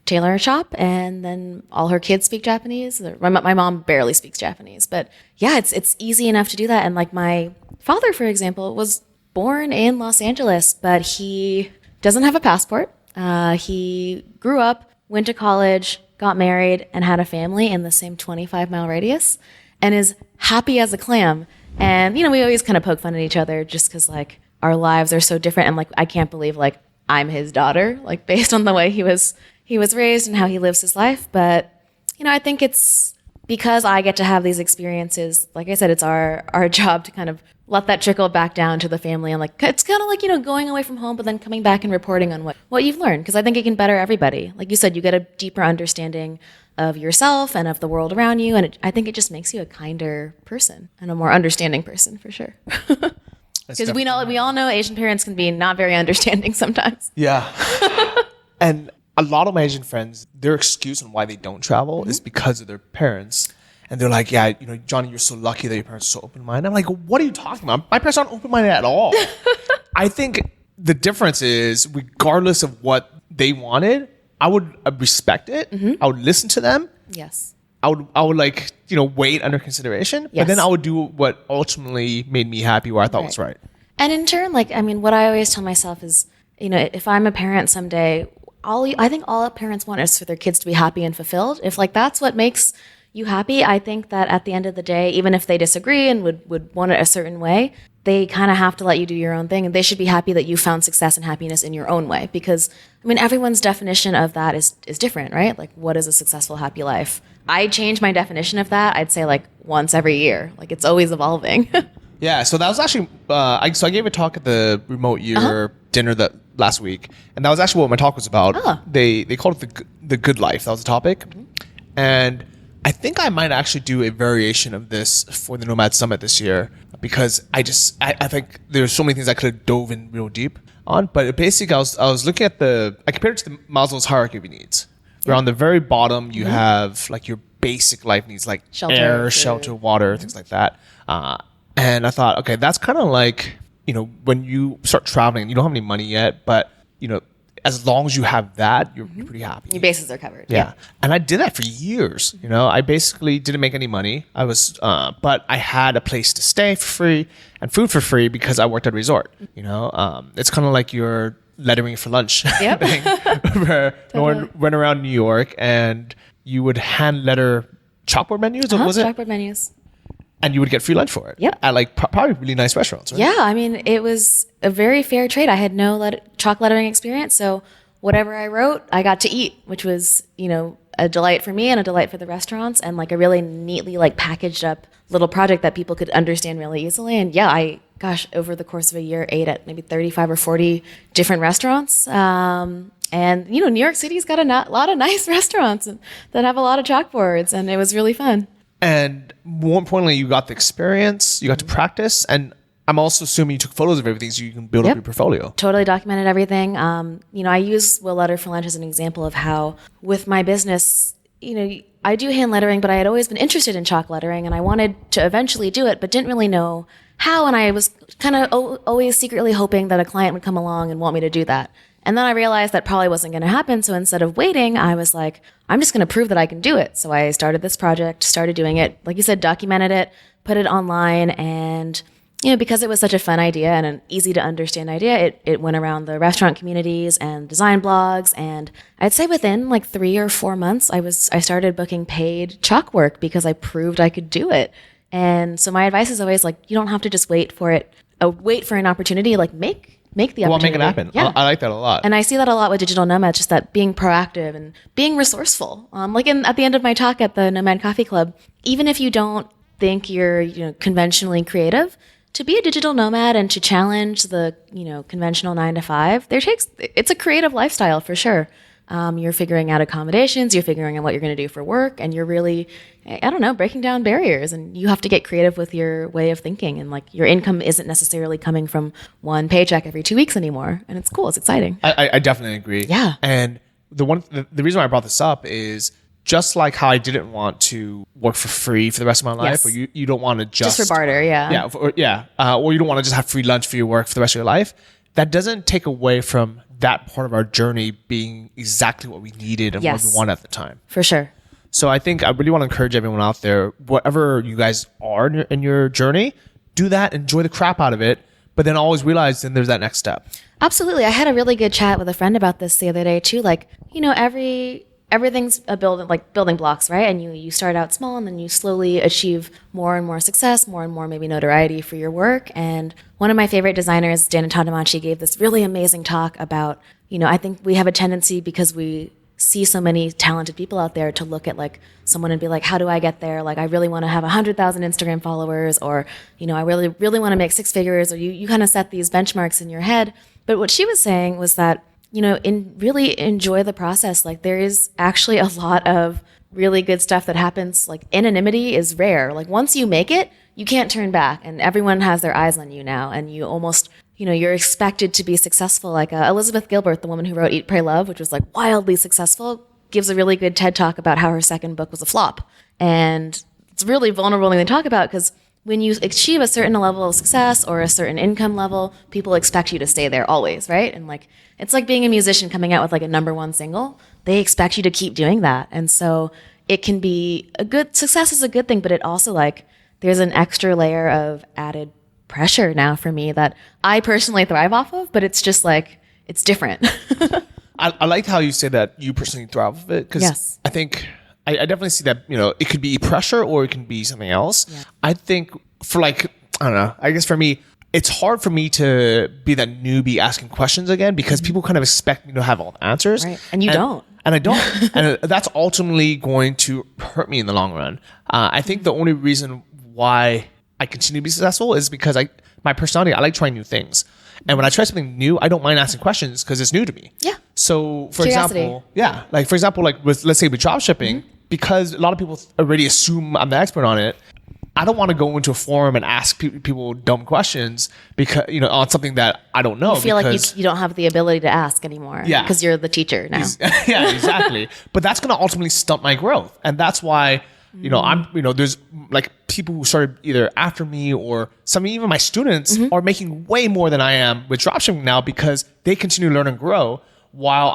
tailor shop, and then all her kids speak Japanese. My mom barely speaks Japanese, but yeah, it's easy enough to do that. And my father, for example, was born in Los Angeles, but he doesn't have a passport. He grew up, went to college, got married, and had a family in the same 25-mile radius, and is happy as a clam. And we always kind of poke fun at each other just because our lives are so different, and I can't believe I'm his daughter, based on the way he was raised and how he lives his life. But, I think it's because I get to have these experiences. Like I said, it's our job to kind of let that trickle back down to the family. And it's kind of going away from home, but then coming back and reporting on what you've learned. Because I think it can better everybody. Like you said, you get a deeper understanding of yourself and of the world around you. And I think it just makes you a kinder person and a more understanding person, for sure. Because we all know Asian parents can be not very understanding sometimes. Yeah. And a lot of my Asian friends, their excuse on why they don't travel is because of their parents. And they're like, yeah, Johnny, you're so lucky that your parents are so open-minded. I'm like, what are you talking about? My parents aren't open-minded at all. I think the difference is, regardless of what they wanted, I would respect it. I would listen to them. Yes. I would wait under consideration. Yes. But then I would do what ultimately made me happy, where I thought was right. And in turn, what I always tell myself is, if I'm a parent someday, I think all parents want is for their kids to be happy and fulfilled. If that's what makes you happy, I think that at the end of the day, even if they disagree and would want it a certain way, they kind of have to let you do your own thing, and they should be happy that you found success and happiness in your own way. Because everyone's definition of that is different, right? What is a successful, happy life? I change my definition of that. I'd say once every year. It's always evolving. Yeah. So that was actually I gave a talk at the remote year dinner that last week, and that was actually what my talk was about. They called it the good life. That was the topic, and I think I might actually do a variation of this for the Nomad Summit this year, because I think there's so many things I could have dove in real deep on. But basically, I was looking at I compared it to Maslow's hierarchy of needs. Where on the very bottom you have your basic life needs, like shelter, air, shelter, water, things like that. And I thought, okay, that's kind of when you start traveling, you don't have any money yet, but as long as you have that, you're pretty happy. Your bases are covered. Yeah. And I did that for years. You know, I basically didn't make any money. I was, but I had a place to stay for free and food for free because I worked at a resort. You know, it's kind of like your lettering for lunch Yep. thing, where no one went around New York and you would hand letter chalkboard menus. What was it? Chalkboard menus. And you would get free lunch for it. Yep. At like probably really nice restaurants, right? Yeah, I mean, it was a very fair trade. I had no chalk lettering experience, so whatever I wrote, I got to eat, which was, you know, a delight for me and a delight for the restaurants, and like a really neatly like packaged up little project that people could understand really easily. And yeah, over the course of a year, ate at maybe 35 or 40 different restaurants. And, you know, New York City's got a lot of nice restaurants that have a lot of chalkboards, and it was really fun. And more importantly, you got the experience, you got to practice, and I'm also assuming you took photos of everything so you can build up your portfolio. Totally documented everything. You know, I use Will Letter for Lunch as an example of how with my business, you know, I do hand lettering, but I had always been interested in chalk lettering, and I wanted to eventually do it, but didn't really know how. And I was kind of always secretly hoping that a client would come along and want me to do that. And then I realized that probably wasn't going to happen. So instead of waiting, I was like, I'm just going to prove that I can do it. So I started this project, started doing it, like you said, documented it, put it online. And, you know, because it was such a fun idea and an easy to understand idea, it went around the restaurant communities and design blogs. And I'd say within like 3 or 4 months, I started booking paid chalk work because I proved I could do it. And so my advice is always like, you don't have to just wait for an opportunity, like make the opportunity. Well, make it happen. Yeah. I like that a lot. And I see that a lot with digital nomads, just that being proactive and being resourceful. At the end of my talk at the Nomad Coffee Club, even if you don't think you're, you know, conventionally creative, to be a digital nomad and to challenge the, you know, conventional 9 to 5, it's a creative lifestyle for sure. You're figuring out accommodations, you're figuring out what you're going to do for work, and you're really, I don't know, breaking down barriers. And you have to get creative with your way of thinking. And like your income isn't necessarily coming from one paycheck every 2 weeks anymore. And it's cool, it's exciting. I definitely agree. Yeah. And the reason why I brought this up is just like how I didn't want to work for free for the rest of my life, Yes. or you don't want to just For barter, yeah. Or you don't want to just have free lunch for your work for the rest of your life. That doesn't take away from that part of our journey being exactly what we needed and what we wanted at the time. For sure. So I think I really want to encourage everyone out there, whatever you guys are in your journey, do that, enjoy the crap out of it, but then always realize then there's that next step. Absolutely. I had a really good chat with a friend about this the other day too. Like, you know, everything's a building blocks, right? And you start out small and then you slowly achieve more and more success, more and more maybe notoriety for your work. And one of my favorite designers, Dana Tadamachi, gave this really amazing talk about, you know, I think we have a tendency because we see so many talented people out there to look at like someone and be like, how do I get there? Like, I really want to have 100,000 Instagram followers, or, you know, I really, really want to make 6 figures, or you kind of set these benchmarks in your head. But what she was saying was that, you know, really enjoy the process. Like, there is actually a lot of really good stuff that happens. Like, anonymity is rare. Like, once you make it, you can't turn back, and everyone has their eyes on you now, and you almost, you know, you're expected to be successful. Like Elizabeth Gilbert, the woman who wrote Eat, Pray, Love, which was like wildly successful, gives a really good TED talk about how her second book was a flop. And it's really vulnerable thing to talk about, because when you achieve a certain level of success or a certain income level, people expect you to stay there always, right? And like, it's like being a musician coming out with like a #1 single. They expect you to keep doing that. And so it can be success is a good thing, but it also like, there's an extra layer of added pressure now for me that I personally thrive off of, but it's just like, it's different. I like how you say that you personally thrive off of it, because Yes. I think I definitely see that, you know, it could be pressure or it can be something else. Yeah. I think for like, I don't know, I guess for me, it's hard for me to be that newbie asking questions again, because people kind of expect me to have all the answers. Right. And you don't. And I don't. And that's ultimately going to hurt me in the long run. I think the only reason why I continue to be successful is because my personality, I like trying new things. And when I try something new, I don't mind asking questions because it's new to me. Yeah. So for Curiosity. example, like let's say with drop shipping, because a lot of people already assume I'm the expert on it, I don't want to go into a forum and ask people dumb questions because, you know, on something that I don't know. You feel like you don't have the ability to ask anymore. Yeah. Because you're the teacher now. Yeah, exactly. But that's going to ultimately stunt my growth. And that's why, you know, there's like people who started either after me, or even my students are making way more than I am with dropshipping now, because they continue to learn and grow, while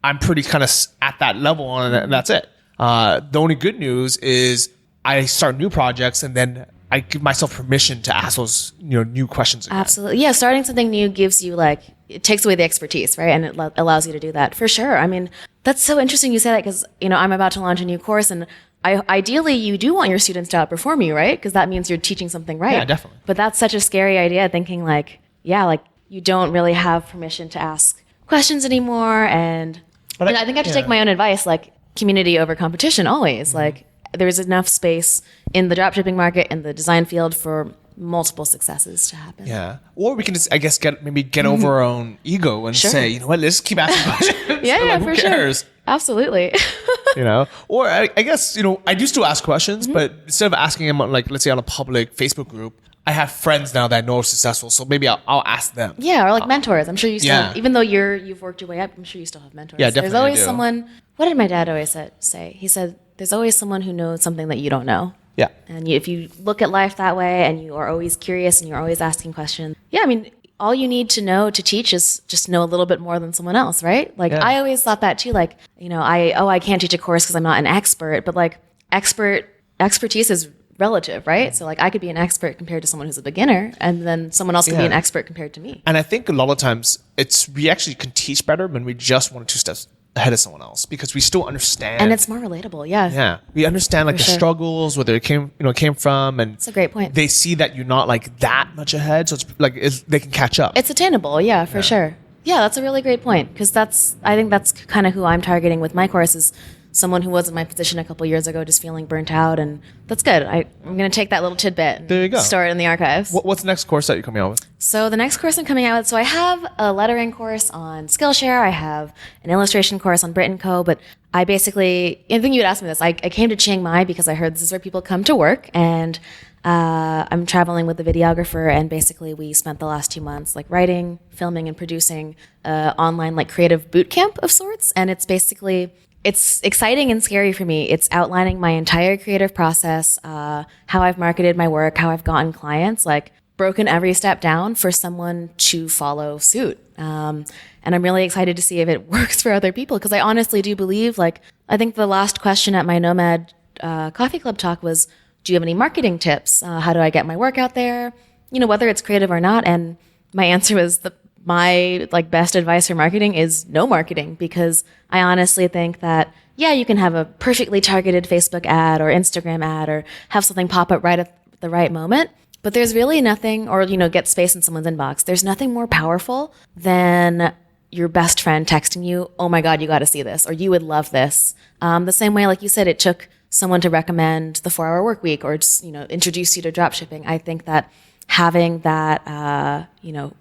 I'm pretty kind of at that level and that's it. The only good news is I start new projects and then I give myself permission to ask those, new questions again. Absolutely. Yeah. Starting something new gives you it takes away the expertise, right? And it allows you to do that for sure. I mean, that's so interesting you say that because, I'm about to launch a new course and ideally you do want your students to outperform you, right? Because that means you're teaching something right. Yeah, definitely. But that's such a scary idea thinking you don't really have permission to ask questions anymore. And I think I have to take my own advice, community over competition always. Mm-hmm. There's enough space in the dropshipping market and the design field for multiple successes to happen. Yeah. Or we can just, I guess, get over our own ego and say, you know what, let's keep asking questions. Who cares? Sure. Absolutely. Or I guess, I do still ask questions, but instead of asking them let's say on a public Facebook group, I have friends now that I know are successful, so maybe I'll ask them. Yeah, or mentors. I'm sure you still, even though you've worked your way up, I'm sure you still have mentors. Yeah, definitely. There's always someone, what did my dad always say? He said, there's always someone who knows something that you don't know. Yeah. And if you look at life that way and you are always curious and you're always asking questions, all you need to know to teach is just know a little bit more than someone else, right? I always thought that too. I can't teach a course because I'm not an expert, but expertise is relative, right? So I could be an expert compared to someone who's a beginner, and then someone else could be an expert compared to me. And I think a lot of times we actually can teach better when we just 1 or 2 steps ahead of someone else because we still understand, and it's more relatable. Yeah, we understand the struggles, where they came from, and it's a great point. They see that you're not that much ahead, so it's they can catch up. It's attainable, for sure. Yeah, that's a really great point because I think that's kind of who I'm targeting with my course is someone who was in my position a couple years ago, just feeling burnt out, and that's good. I'm going to take that little tidbit and store it in the archives. What's the next course that you're coming out with? So the next course I'm coming out with, so I have a lettering course on Skillshare, I have an illustration course on Brit & Co, but I think you'd ask me this, I came to Chiang Mai because I heard this is where people come to work, and I'm traveling with a videographer, and basically we spent the last 2 months writing, filming, and producing online creative boot camp of sorts, and it's exciting and scary for me. It's outlining my entire creative process, how I've marketed my work, how I've gotten clients, broken every step down for someone to follow suit. And I'm really excited to see if it works for other people because I honestly do believe, I think the last question at my Nomad Coffee Club talk was, do you have any marketing tips? How do I get my work out there? Whether it's creative or not. And my answer was my best advice for marketing is no marketing, because I honestly think that, you can have a perfectly targeted Facebook ad or Instagram ad or have something pop up right at the right moment. But there's really nothing, or, get space in someone's inbox. There's nothing more powerful than your best friend texting you, oh my God, you got to see this, or you would love this. The same way, like you said, it took someone to recommend the 4-Hour Workweek or just, introduce you to dropshipping. I think that having that,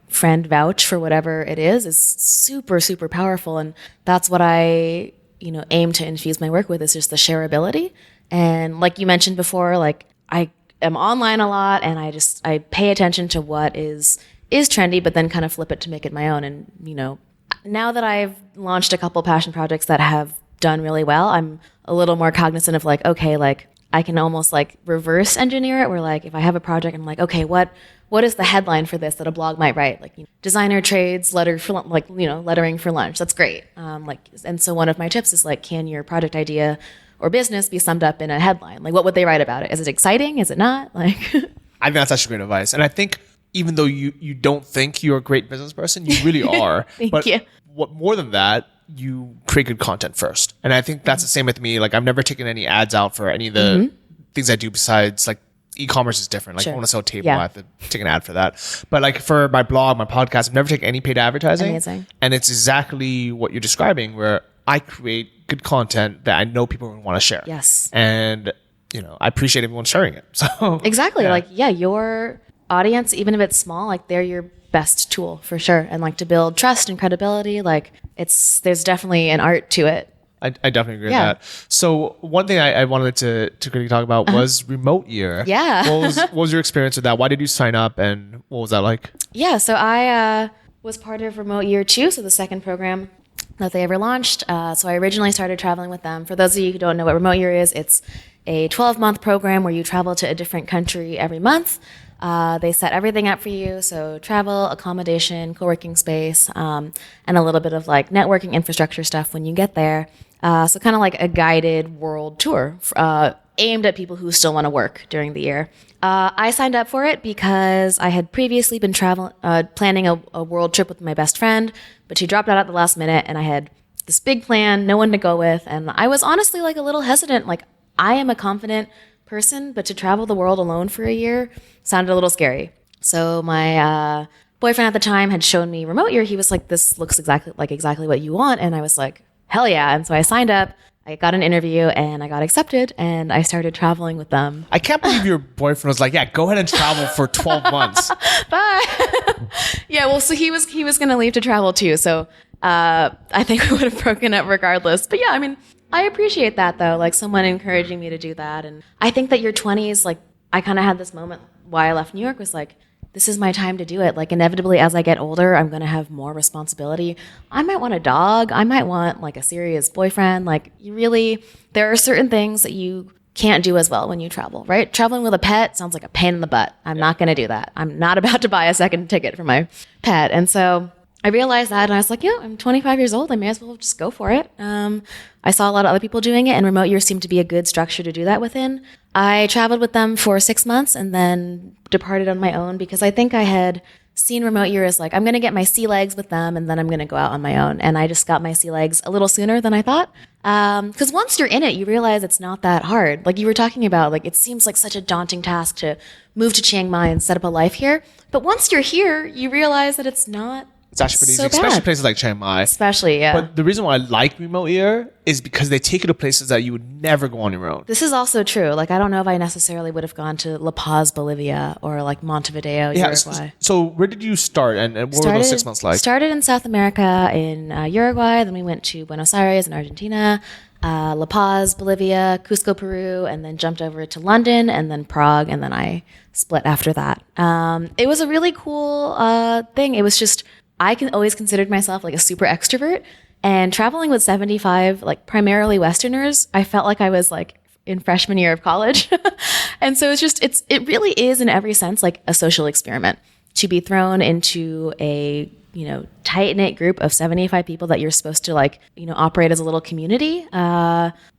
friend vouch for whatever it is super, super powerful. And that's what I, aim to infuse my work with, is just the shareability. And like you mentioned before, I am online a lot and I pay attention to what is trendy, but then kind of flip it to make it my own. And, now that I've launched a couple passion projects that have done really well, I'm a little more cognizant of I can almost reverse engineer it, where if I have a project, I'm okay, what is the headline for this that a blog might write? Designer trades lettering for lunch. That's great. And so one of my tips is can your project idea or business be summed up in a headline? What would they write about it? Is it exciting? Is it not? I think that's actually great advice. And I think even though you don't think you're a great business person, you really are. Thank you. What more than that, you create good content first. And I think that's the same with me. I've never taken any ads out for any of the things I do besides e-commerce is different. Sure. I want to sell table, I have to take an ad for that. But for my blog, my podcast, I've never taken any paid advertising. Amazing. And it's exactly what you're describing, where I create good content that I know people want to share. Yes. And, I appreciate everyone sharing it. So exactly. Your audience, even if it's small, they're your best tool for sure. And to build trust and credibility, there's definitely an art to it. I definitely agree with that. So one thing I wanted to quickly talk about was remote year. Yeah. What was your experience with that? Why did you sign up and what was that like? Yeah. So I was part of remote year 2. So the second program that they ever launched. So I originally started traveling with them. For those of you who don't know what remote year is, it's a 12-month program where you travel to a different country every month. They set everything up for you. So travel, accommodation, co-working space, and a little bit of like networking infrastructure stuff when you get there. So kind of like a guided world tour aimed at people who still want to work during the year. I signed up for it because I had previously been planning a world trip with my best friend, but she dropped out at the last minute, and I had this big plan, no one to go with, and I was honestly like a little hesitant. Like, I am a confident person, but to travel the world alone for a year sounded a little scary. So my boyfriend at the time had shown me Remote Year. He was like, "This looks exactly what you want," and I was like, "Hell yeah!" And so I signed up. I got an interview and I got accepted, and I started traveling with them. I can't believe your boyfriend was like, "Yeah, go ahead and travel for 12 months." Bye. Yeah, well, so he was going to leave to travel too. So I think we would have broken up regardless. But yeah, I mean, I appreciate that though, like someone encouraging me to do that. And I think that your 20s, like I kind of had this moment why I left New York was like, this is my time to do it. Like inevitably as I get older, I'm going to have more responsibility. I might want a dog. I might want like a serious boyfriend. Like there are certain things that you can't do as well when you travel, right? Traveling with a pet sounds like a pain in the butt. I'm not going to do that. I'm not about to buy a second ticket for my pet. And so I realized that and I was like, yeah, I'm 25 years old. I may as well just go for it. I saw a lot of other people doing it, and Remote Year seemed to be a good structure to do that within. I traveled with them for 6 months and then departed on my own because I think I had seen Remote Year as like, I'm going to get my sea legs with them and then I'm going to go out on my own. And I just got my sea legs a little sooner than I thought. Because once you're in it, you realize it's not that hard. Like you were talking about, like it seems like such a daunting task to move to Chiang Mai and set up a life here. But once you're here, you realize that it's not. It's actually pretty easy, especially places like Chiang Mai. Especially, yeah. But the reason why I like Remote Year is because they take you to places that you would never go on your own. This is also true. Like, I don't know if I necessarily would have gone to La Paz, Bolivia, or like Montevideo, Uruguay. So where did you start, and what were those 6 months like? Started in South America, in Uruguay. Then we went to Buenos Aires in Argentina, La Paz, Bolivia, Cusco, Peru, and then jumped over to London, and then Prague, and then I split after that. It was a really cool thing. It was just, I can always considered myself like a super extrovert, and traveling with 75, like primarily Westerners, I felt like I was like in freshman year of college. And so it really is in every sense like a social experiment to be thrown into a, tight-knit group of 75 people that you're supposed to like, operate as a little community.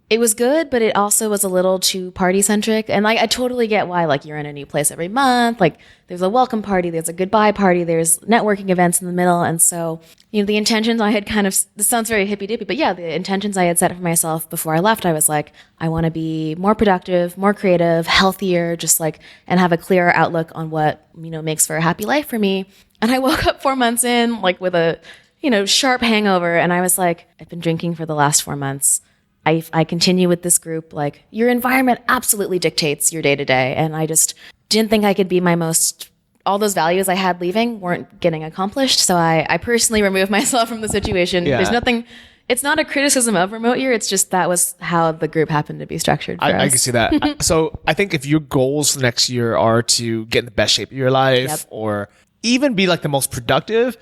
It was good, but it also was a little too party-centric. And like, I totally get why, like, you're in a new place every month. Like, there's a welcome party, there's a goodbye party, there's networking events in the middle. And so, the intentions I had this sounds very hippy-dippy, but yeah, the intentions I had set for myself before I left, I was like, I want to be more productive, more creative, healthier, just like, and have a clearer outlook on what, makes for a happy life for me. And I woke up 4 months in, like, with a, sharp hangover. And I was like, I've been drinking for the last 4 months. I continue with this group, like your environment absolutely dictates your day to day. And I just didn't think I could be all those values I had leaving weren't getting accomplished. So I personally removed myself from the situation. Yeah. There's nothing, it's not a criticism of Remote Year. It's just that was how the group happened to be structured for us. I can see that. So I think if your goals for next year are to get in the best shape of your life or even be like the most productive,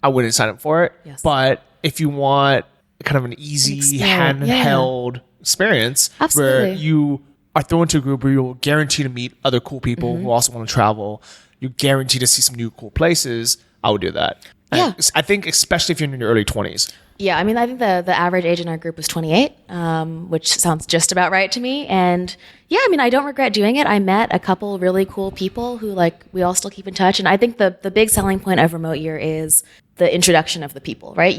I wouldn't sign up for it. Yes. But if you want kind of an easy handheld experience where you are thrown into a group where you'll guarantee to meet other cool people who also want to travel, you're guaranteed to see some new cool places, I would do that. Yeah. And I think especially if you're in your early 20s. Yeah, I mean, I think the average age in our group was 28, which sounds just about right to me. And yeah, I mean, I don't regret doing it. I met a couple really cool people who like we all still keep in touch. And I think the big selling point of Remote Year is the introduction of the people, right?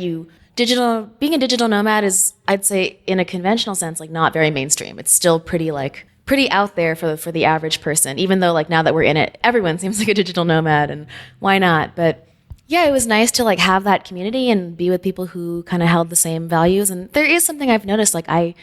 Being a digital nomad is, I'd say, in a conventional sense, like not very mainstream. It's still pretty out there for the average person, even though like now that we're in it, everyone seems like a digital nomad and why not? But yeah, it was nice to like have that community and be with people who kind of held the same values. And there is something I've noticed, like I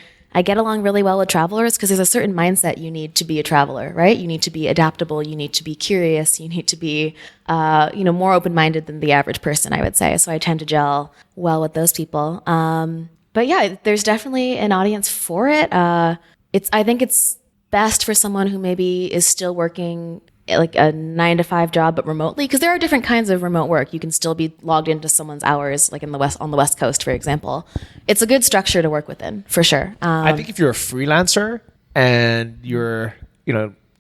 get along really well with travelers because there's a certain mindset you need to be a traveler, right? You need to be adaptable. You need to be curious. You need to be, more open-minded than the average person, I would say. So I tend to gel well with those people. But yeah, there's definitely an audience for it. I think it's best for someone who maybe is still working like a 9-to-5 job, but remotely, because there are different kinds of remote work. You can still be logged into someone's hours, like on the West Coast, for example. It's a good structure to work within, for sure. I think if you're a freelancer and you're,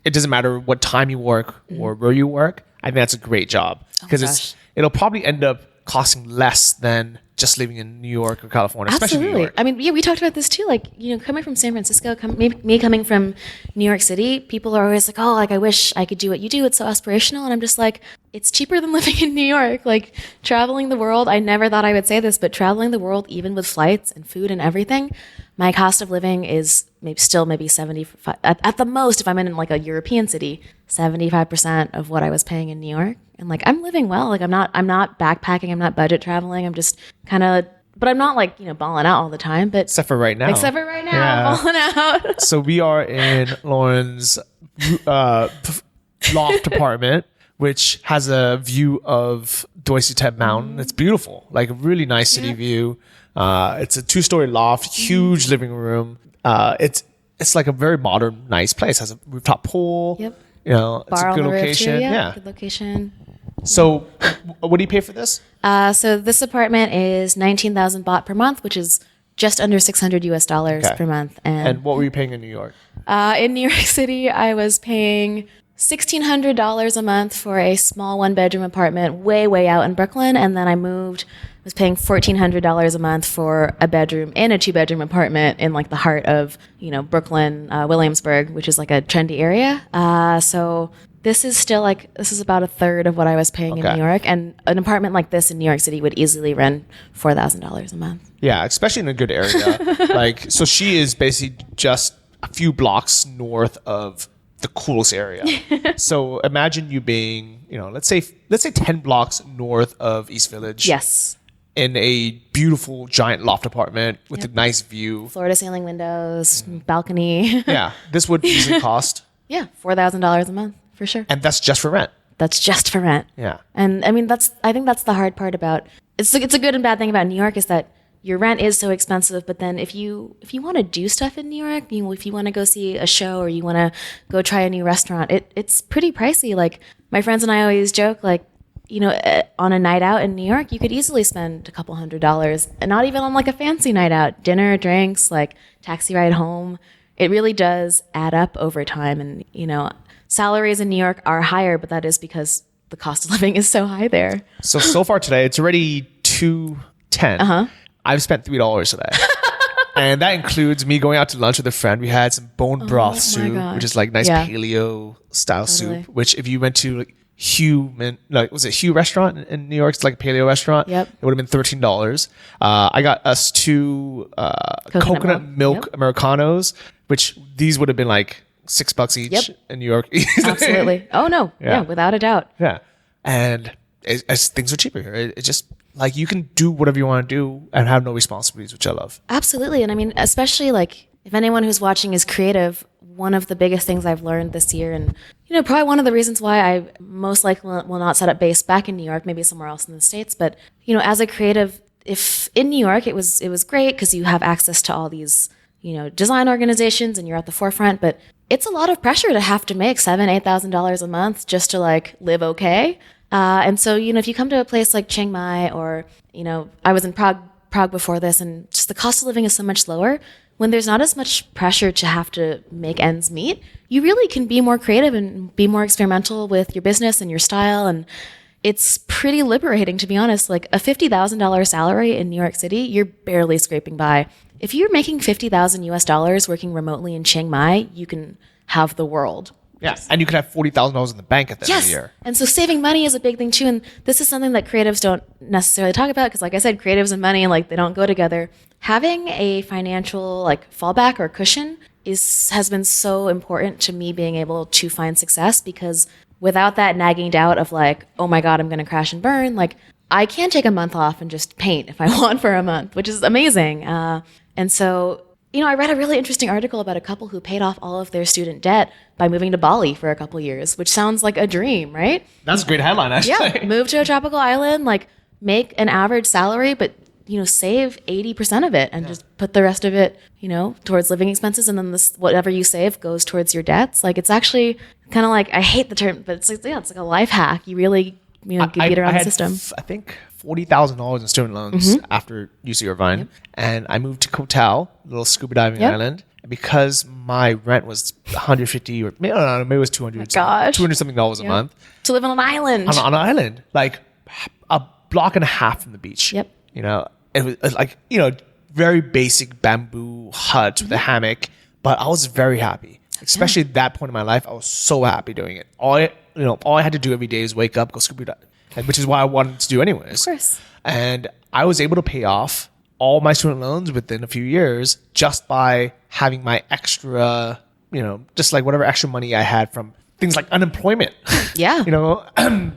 it doesn't matter what time you work or where you work. I think that's a great job because it'll probably end up costing less than just living in New York or California, especially New York. I mean, yeah, we talked about this too. Like, coming from San Francisco, me coming from New York City, people are always like, oh, like, I wish I could do what you do. It's so aspirational. And I'm just like, it's cheaper than living in New York. Like, traveling the world, I never thought I would say this, but traveling the world, even with flights and food and everything, my cost of living is maybe 75, at the most, if I'm in like a European city, 75% of what I was paying in New York. And like, I'm living well. Like, I'm not backpacking. I'm not budget traveling. I'm just kind of, but I'm not like, balling out all the time, but except for right now, I'm balling out. So we are in Lauren's loft apartment, which has a view of Doisitep Mountain. It's beautiful, like a really nice city view. It's a 2-story loft, huge living room. It's like a very modern, nice place. Has a rooftop pool. Yep. It's a good location. Yeah, good location. So, what do you pay for this? So this apartment is 19,000 baht per month, which is just under $600 per month. And what were you paying in New York? In New York City, I was paying $1,600 a month for a small 1-bedroom apartment way out in Brooklyn. And then I was paying $1,400 a month for a bedroom in a 2-bedroom apartment in like the heart of, Brooklyn, Williamsburg, which is like a trendy area. So this is about a third of what I was paying in New York. And an apartment like this in New York City would easily rent $4,000 a month. Yeah, especially in a good area. So she is basically just a few blocks north of the coolest area. So imagine you being, let's say 10 blocks north of East Village. Yes. In a beautiful giant loft apartment with a nice view. Floor to ceiling windows, balcony. Yeah. This would easily cost. Yeah, $4,000 a month for sure. And that's just for rent. That's just for rent. Yeah. And I mean, I think that's the hard part about, it's a good and bad thing about New York is that your rent is so expensive, but then if you want to do stuff in New York, if you want to go see a show or you want to go try a new restaurant, it's pretty pricey. Like my friends and I always joke, like, on a night out in New York, you could easily spend a couple $100s, and not even on like a fancy night out, dinner, drinks, like taxi ride home. It really does add up over time. And, salaries in New York are higher, but that is because the cost of living is so high there. So far today, it's already 2:10. I've spent $3 today. And that includes me going out to lunch with a friend. We had some bone broth soup, which is like nice paleo style soup, which if you went to like was it Hugh restaurant in New York? It's like a paleo restaurant. Yep. It would have been $13. I got us 2 coconut milk Americanos, which these would have been like $6 each in New York. Absolutely. Oh no. Yeah, without a doubt. Yeah. And as things are cheaper here. It's just like you can do whatever you want to do and have no responsibilities, which I love. Absolutely. And I mean, especially like if anyone who's watching is creative, one of the biggest things I've learned this year, and probably one of the reasons why I most likely will not set up base back in New York, maybe somewhere else in the States, but as a creative, if in New York it was great because you have access to all these design organizations and you're at the forefront, but it's a lot of pressure to have to make $7,000-8,000 a month just to like live okay. And so if you come to a place like Chiang Mai or I was in Prague before this, and just the cost of living is so much lower. When there's not as much pressure to have to make ends meet, you really can be more creative and be more experimental with your business and your style. And it's pretty liberating, to be honest. Like a $50,000 salary in New York City, you're barely scraping by. If you're making $50,000 working remotely in Chiang Mai, you can have the world. Yes. And you could have $40,000 in the bank at the end of the year. And so saving money is a big thing too. And this is something that creatives don't necessarily talk about because, like I said, creatives and money, like they don't go together. Having a financial like fallback or cushion has been so important to me being able to find success, because without that nagging doubt of like, oh my God, I'm going to crash and burn, like I can take a month off and just paint if I want for a month, which is amazing. And so, I read a really interesting article about a couple who paid off all of their student debt by moving to Bali for a couple years, which sounds like a dream, right? That's a great headline, actually. Yeah, move to a tropical island, like make an average salary, but save 80% of it and just put the rest of it, towards living expenses, and then whatever you save goes towards your debts. Like it's actually kind of like, I hate the term, but it's like a life hack. You really get around the system. I think $40,000 in student loans after UC Irvine, and I moved to Koh Tao, a little scuba diving island, because my rent was 150 or maybe, I don't know, maybe it was 200. Gosh. $200 something a month. To live on an island. On an island, like a block and a half from the beach. Yep. You know, it was like, you know, very basic bamboo hut with a hammock, but I was very happy. Especially at that point in my life, I was so happy doing it. All I had to do every day is wake up, go scuba dive, which is what I wanted to do anyways. Of course. And I was able to pay off all my student loans within a few years just by having my extra, you know, just like whatever extra money I had from things like unemployment. Yeah. You know,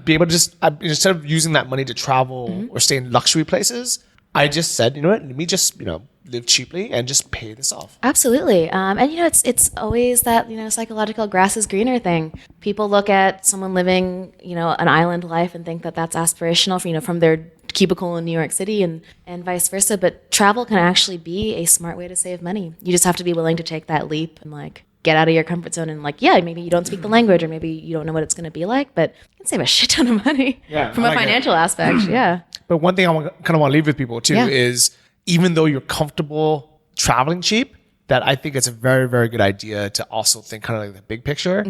be able to just, instead of using that money to travel or stay in luxury places, I just said, you know what, let me just, you know, live cheaply and just pay this off. Absolutely. And, you know, it's always that, you know, psychological grass is greener thing. People look at someone living, you know, an island life and think that that's aspirational, for, you know, from their cubicle in New York City and vice versa. But travel can actually be a smart way to save money. You just have to be willing to take that leap and like get out of your comfort zone and like, yeah, maybe you don't speak the language or maybe you don't know what it's going to be like, but you can save a shit ton of money from a financial aspect. Yeah. But one thing I kind of want to leave with people too is even though you're comfortable traveling cheap, that I think it's a very, very good idea to also think kind of like the big picture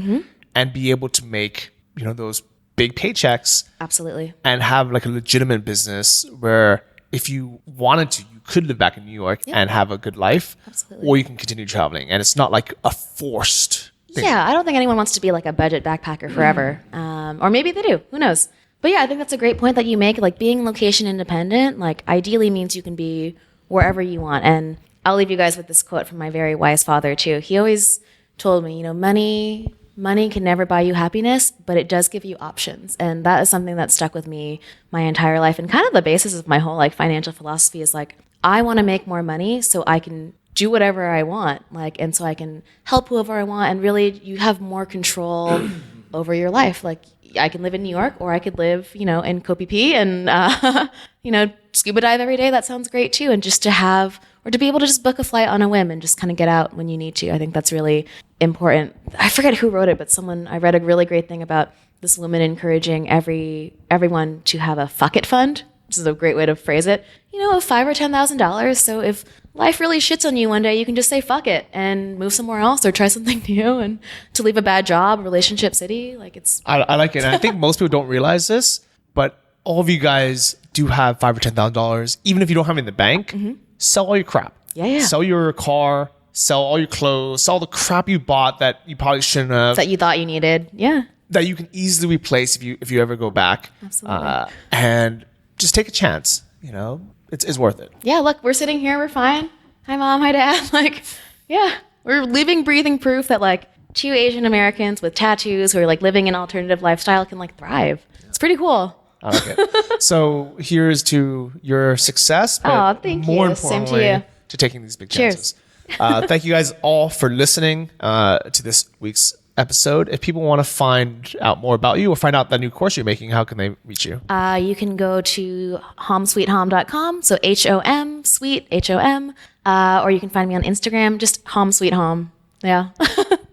and be able to make, you know, those big paychecks. Absolutely. And have like a legitimate business where if you wanted to, you could live back in New York and have a good life. Absolutely. Or you can continue traveling. And it's not like a forced thing. Yeah, I don't think anyone wants to be like a budget backpacker forever. Or maybe they do. Who knows? But yeah, I think that's a great point that you make. Like being location independent, like ideally means you can be wherever you want. And I'll leave you guys with this quote from my very wise father too. He always told me, you know, money can never buy you happiness, but it does give you options. And that is something that stuck with me my entire life. And kind of the basis of my whole like financial philosophy is like, I want to make more money so I can do whatever I want. Like, and so I can help whoever I want. And really you have more control over your life. Like I can live in New York or I could live, you know, in Koh Phi Phi and, you know, scuba dive every day. That sounds great too. And just to have, or to be able to just book a flight on a whim and just kind of get out when you need to. I think that's really important. I forget who wrote it, but I read a really great thing about this woman encouraging everyone to have a fuck it fund. This is a great way to phrase it. You know, of $5,000 or $10,000. So if life really shits on you one day, you can just say fuck it and move somewhere else or try something new, and to leave a bad job, relationship city. Like it's. I like it. And I think most people don't realize this, but all of you guys do have $5,000 or $10,000. Even if you don't have it in the bank, sell all your crap. Yeah. Sell your car, sell all your clothes, sell the crap you bought that you probably shouldn't have. That you thought you needed. Yeah. That you can easily replace if you ever go back. Absolutely. And just take a chance. You know, it's worth it. Yeah, look, we're sitting here, we're fine. Hi, Mom, hi, Dad. Like, yeah, we're living, breathing proof that, like, 2 Asian Americans with tattoos who are, like, living an alternative lifestyle can, like, thrive. It's pretty cool. I like it. So here's to your success, but thank more you. Same importantly, to you. to taking these big Cheers. chances. Thank you guys all for listening to this week's episode. If people want to find out more about you or find out the new course you're making, how can they reach you? You can go to homsweethom.com. So HOM, sweet, HOM. Or you can find me on Instagram, just homsweethom. Yeah,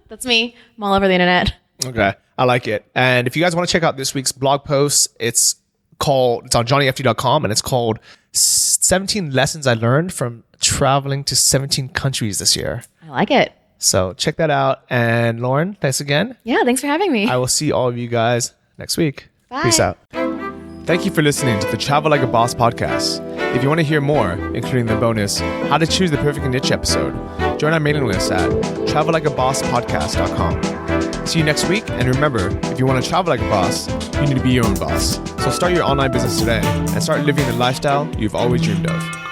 that's me. I'm all over the internet. Okay, I like it. And if you guys want to check out this week's blog post, it's on johnnyft.com, and it's called 17 Lessons I Learned from Traveling to 17 Countries This Year. I like it. So check that out. And Lauren, thanks again. Yeah, thanks for having me. I will see all of you guys next week. Bye. Peace out. Thank you for listening to the Travel Like a Boss podcast. If you want to hear more, including the bonus How to Choose the Perfect Niche episode, join our mailing list at travellikeabosspodcast.com. See you next week, and remember, if you want to travel like a boss, you need to be your own boss. So start your online business today and start living the lifestyle you've always dreamed of.